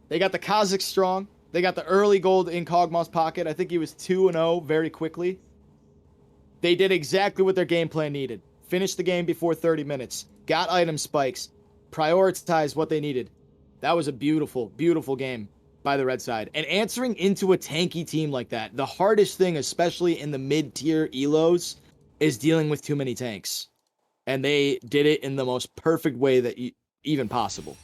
They got the Kazakhs strong. They got the early gold in Kog'Maw's pocket. I think he was 2-0 very quickly. They did exactly what their game plan needed. Finished the game before 30 minutes. Got item spikes. Prioritized what they needed. That was a beautiful, beautiful game by the red side. And answering into a tanky team like that, the hardest thing, especially in the mid-tier elos, is dealing with too many tanks. And they did it in the most perfect way that even possible.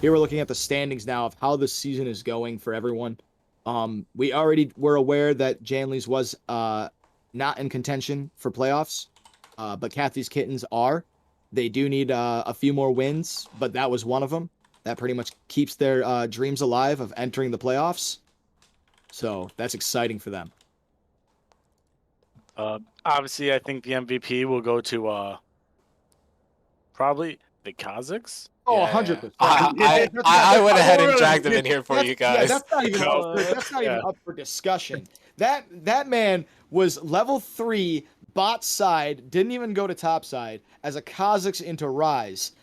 Here we're looking at the standings now of how the season is going for everyone. We already were aware that Janley's was not in contention for playoffs, but Kathy's Kittens are. They do need a few more wins, but that was one of them. That pretty much keeps their dreams alive of entering the playoffs. So that's exciting for them. Obviously, I think the MVP will go to probably the Kazakhs. Oh, Yeah, 100%. I went ahead and dragged them in here for you guys. Yeah, that's not even up for discussion. That man was level 3 bot side, didn't even go to top side, as a Kazakhs into Rise.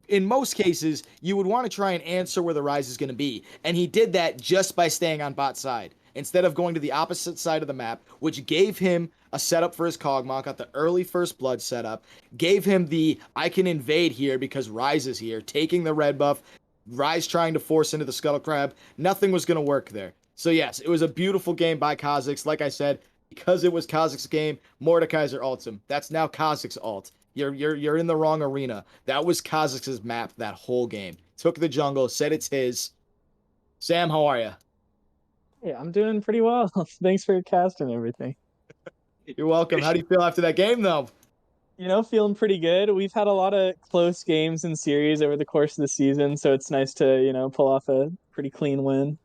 In most cases, you would want to try and answer where the Rise is going to be, and he did that just by staying on bot side, instead of going to the opposite side of the map, which gave him a setup for his Kog'Maw, got the early first blood setup, gave him the I can invade here because Rise is here, taking the red buff, Rise trying to force into the Scuttle Crab. Nothing was going to work there. So yes, it was a beautiful game by Kazakhs. Like I said, because it was Kazakhs' game, Mordekaiser ults him. That's now Kazakhs' ult. You're in the wrong arena. That was Kazakhs' map that whole game. Took the jungle, said it's his. Sam, how are you? Yeah, I'm doing pretty well. Thanks for your cast and everything. You're welcome. How do you feel after that game, though? Feeling pretty good. We've had a lot of close games in series over the course of the season, so it's nice to, pull off a pretty clean win.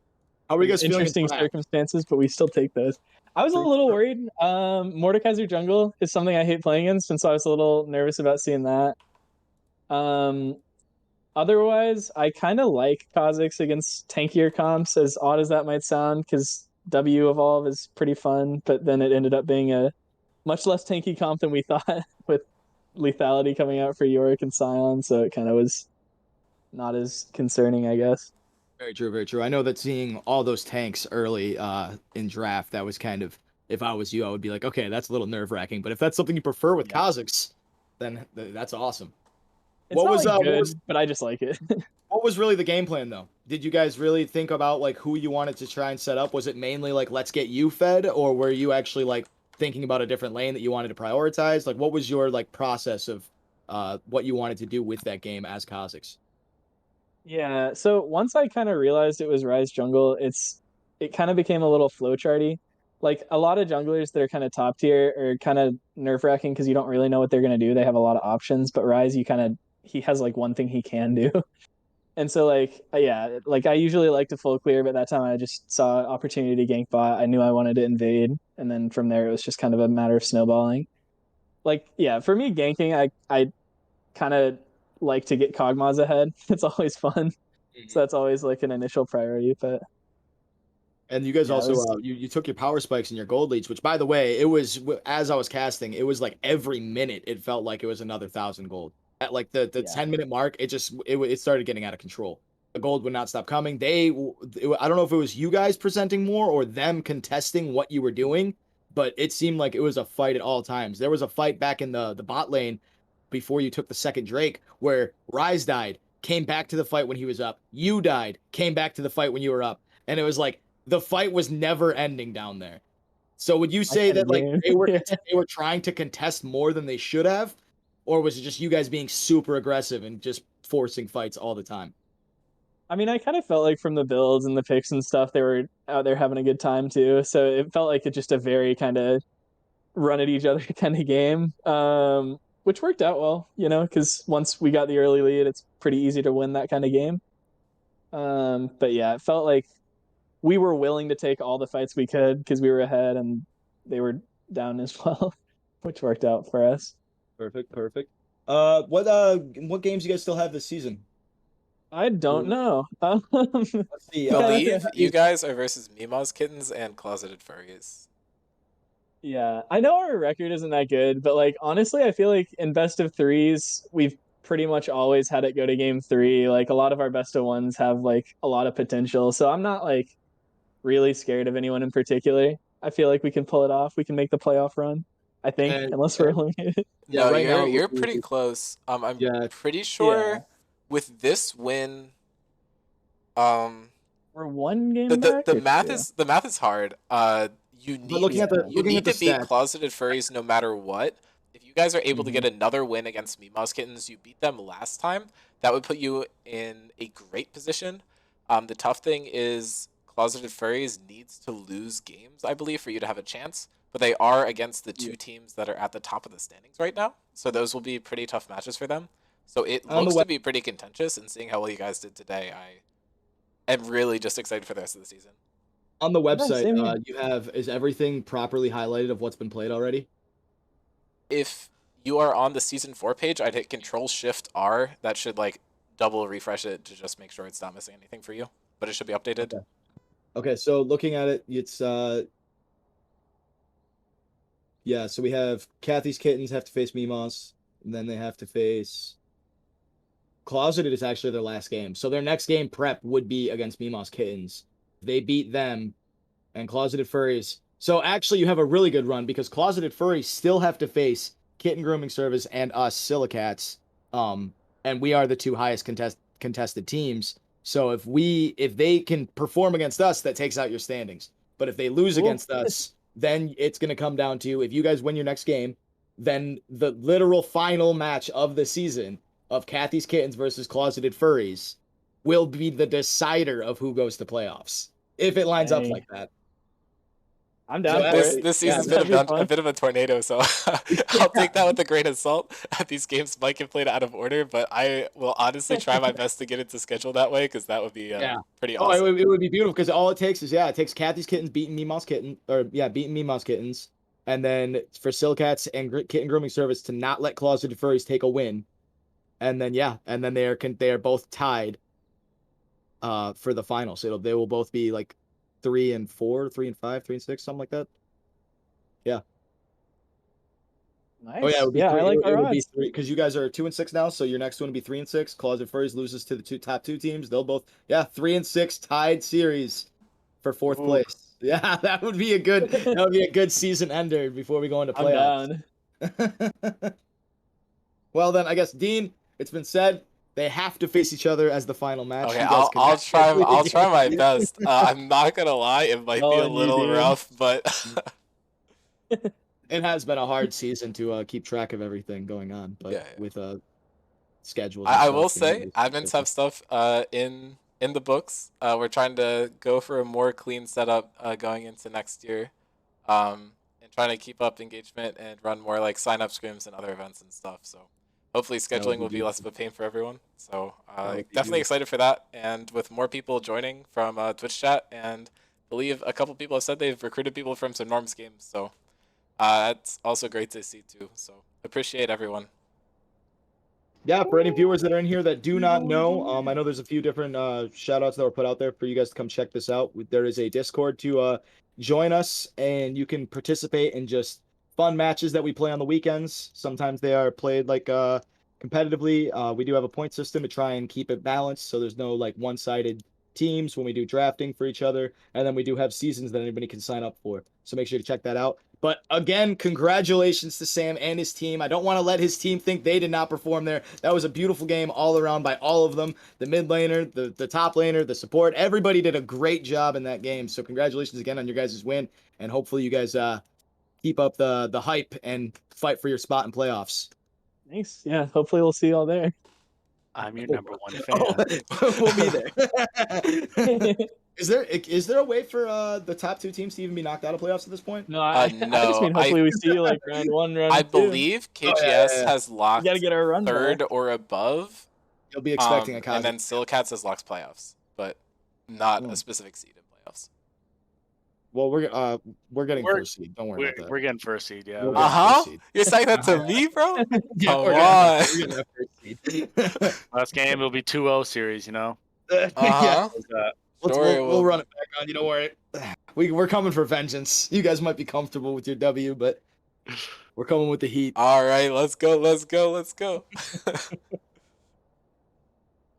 How are you guys feeling? Interesting circumstances, but we still take those. I was a little worried. Mordekaiser jungle is something I hate playing in, since I was a little nervous about seeing that. Otherwise, I kind of like Kazakhs against tankier comps, as odd as that might sound, because W Evolve is pretty fun, but then it ended up being a much less tanky comp than we thought, with lethality coming out for Yorick and Scion, so it kind of was not as concerning, I guess. Very true, very true. I know that seeing all those tanks early in draft, that was kind of, if I was you, I would be like, okay, that's a little nerve-wracking, but if that's something you prefer with Kazakhs, then that's awesome. It's good, but I just like it. What was really the game plan, though? Did you guys really think about who you wanted to try and set up? Was it mainly let's get you fed, or were you actually thinking about a different lane that you wanted to prioritize? What was your process of what you wanted to do with that game as Kazakhs? Yeah, so once I kind of realized it was Rise jungle, it kind of became a little flowcharty. A lot of junglers that are kind of top tier are kind of nerve-wracking because you don't really know what they're going to do. They have a lot of options, but Rise, he has one thing he can do. And so I usually like to full clear, but that time I just saw an opportunity to gank bot. I knew I wanted to invade, and then from there it was just kind of a matter of snowballing. For me, ganking, I kind of like to get Kog'Maws ahead. It's always fun. So that's always an initial priority. But and you guys you took your power spikes and your gold leads, which, by the way, it was, as I was casting, it was every minute it felt like it was another 1,000 gold. At the 10-minute mark, it started getting out of control. The gold would not stop coming. I don't know if it was you guys presenting more or them contesting what you were doing, but it seemed like it was a fight at all times. There was a fight back in the bot lane before you took the second Drake where Rise died, came back to the fight when he was up. You died, came back to the fight when you were up. And it was the fight was never ending down there. So would you say that they were trying to contest more than they should have? Or was it just you guys being super aggressive and just forcing fights all the time? I mean, I kind of felt from the builds and the picks and stuff, they were out there having a good time too. So it felt like it's just a very kind of run at each other kind of game, which worked out well, because once we got the early lead, it's pretty easy to win that kind of game. But yeah, it felt like we were willing to take all the fights we could because we were ahead, and they were down as well, which worked out for us. Perfect. What games you guys still have this season? I don't know. Let's see. Believe you guys are versus Mima's Kittens and Closeted Furries. Yeah, I know our record isn't that good, but like honestly, I feel like in best of threes, we've pretty much always had it go to game three. Like a lot of our best of ones have like a lot of potential. So I'm not like really scared of anyone in particular. I feel like we can pull it off. We can make the playoff run. I think, And unless we're eliminated. Yeah, No, right now you're pretty close. I'm yeah, pretty sure Yeah. with this win, um, We're one game the back. the or math two? is hard. You need looking at the you looking need at the to beat stats. Closeted Furries no matter what. If you guys are able to Mhm. get another win against Mima's Kittens, you beat them last time. That would put you in a great position. The tough thing is Closeted Furries needs to lose games, I believe, for you to have a chance. But they are against the two teams that are at the top of the standings right now, so those will be pretty tough matches for them. So it On the looks web- to be pretty contentious, and seeing how well you guys did today, I am really just excited for the rest of the season. On the Yeah, website, same here. you have is everything properly highlighted of what's been played already? If you are on the season 4 page, I'd hit Control Shift R. That should like double refresh it to just make sure it's not missing anything for you. But it should be updated. Okay, so looking at it, it's yeah, so we have Kathy's Kittens have to face Mimos, and then they have to face Closeted is actually their last game. So their next game prep would be against Mimos Kittens. They beat them and Closeted Furries. So actually you have a really good run because Closeted Furries still have to face Kitten Grooming Service and us Silicats. And we are the two highest contested teams. So if they can perform against us, that takes out your standings. But if they lose Cool. against us, then it's going to come down to if you guys win your next game, then the literal final match of the season of Kathy's Kittens versus Closeted Furries will be the decider of who goes to playoffs. If it lines up Dang. like that. I'm down So for This it. this Yeah, season's that'd been be a fun. bit of a tornado, so I'll take that with a grain of salt. These games might get played out of order, but I will honestly try my best to get it to schedule that way because that would be Yeah. pretty Oh, awesome. it would be beautiful because all it takes is it takes Kathy's Kittens beating Meemaw's Kitten beating Meemaw's Kittens, and then for Silicats and Kitten Grooming Service to not let Closeted Furries take a win, and then they are both tied for the final. So they will both be like 3-4, 3-5, 3-6, something like that. Yeah. Nice. Oh yeah, it would be yeah, three. I like It our would be odds. three because you guys are 2-6 now. So your next one would be 3-6. Closet Furries loses to the top two teams. They'll both 3-6 tied series for fourth Ooh. place. Yeah, that would be a good season ender before we go into I'm playoffs. down. Well then, I guess Dean, it's been said they have to face each other as the final match. Okay, You guys I'll try my best. I'm not gonna lie, it might be All a on you, little dude. rough, but It has been a hard season to keep track of everything going on, but Yeah. with schedules. And I stuff, will you know, say it's admins have stuff in the books. We're trying to go for a more clean setup going into next year, and trying to keep up engagement and run more like sign up scrims and other events and stuff. So hopefully That would scheduling be will be less of a pain for everyone. So That would be definitely beautiful. excited for that, and with more people joining from Twitch chat, and I believe a couple people have said they've recruited people from some Norms games. So that's also great to see too. So appreciate everyone. Yeah, for any viewers that are in here that do not know, I know there's a few different shout outs that were put out there for you guys to come check this out. There is a Discord to join us, and you can participate in just fun matches that we play on the weekends. Sometimes they are played like competitively. We do have a point system to try and keep it balanced, so there's no like one-sided teams when we do drafting for each other, and then we do have seasons that anybody can sign up for. So make sure to check that out. But again, congratulations to Sam and his team. I don't want to let his team think they did not perform there. That was a beautiful game all around by all of them. The mid laner, the top laner, the support. Everybody did a great job in that game. So congratulations again on your guys' win. And hopefully you guys keep up the hype and fight for your spot in playoffs. Thanks. Yeah, hopefully we'll see you all there. I'm your number one fan. We'll be there. Is there a way for the top two teams to even be knocked out of playoffs at this point? No, I just No, mean hopefully we see you like round one, round I two. believe KGS yeah. has We locked gotta get our run third back. or above. You'll be expecting a And Cosmic. then Silicats has locked playoffs, but not Hmm. a specific seed in playoffs. Well, we're getting We're- first seed. Don't worry about that. We're getting first seed, yeah. We're Uh getting huh. first seed. You're saying that to me, bro? Yeah, Come we're on. getting that first seed. Last game it'll be 2-0 series, you know. Uh Yeah, huh. we'll will- run it back on. You don't worry. We're coming for vengeance. You guys might be comfortable with your W, but we're coming with the heat. All right, let's go. Let's go. Let's go.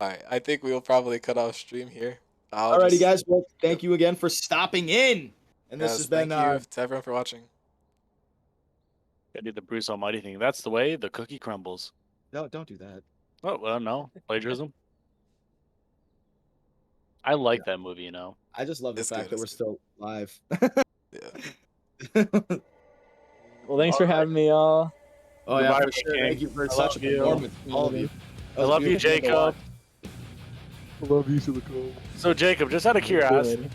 All right, I think we will probably cut off stream here. Alrighty, guys. Well, thank you again for stopping in. And this has been thank you to everyone for watching. I did the Bruce Almighty thing. That's the way the cookie crumbles. no, don't do that. Oh well, no plagiarism. I like that movie, you know. I just love the It's fact good, that we're it's still live. Yeah. Well, thanks for having me, all. Oh yeah, Goodbye, for sure. King. Thank you for I such a love you. performance, all of you. That I was love you, beautiful to Jacob. watch. I love you, Silicone. So Jacob, just out of curiosity,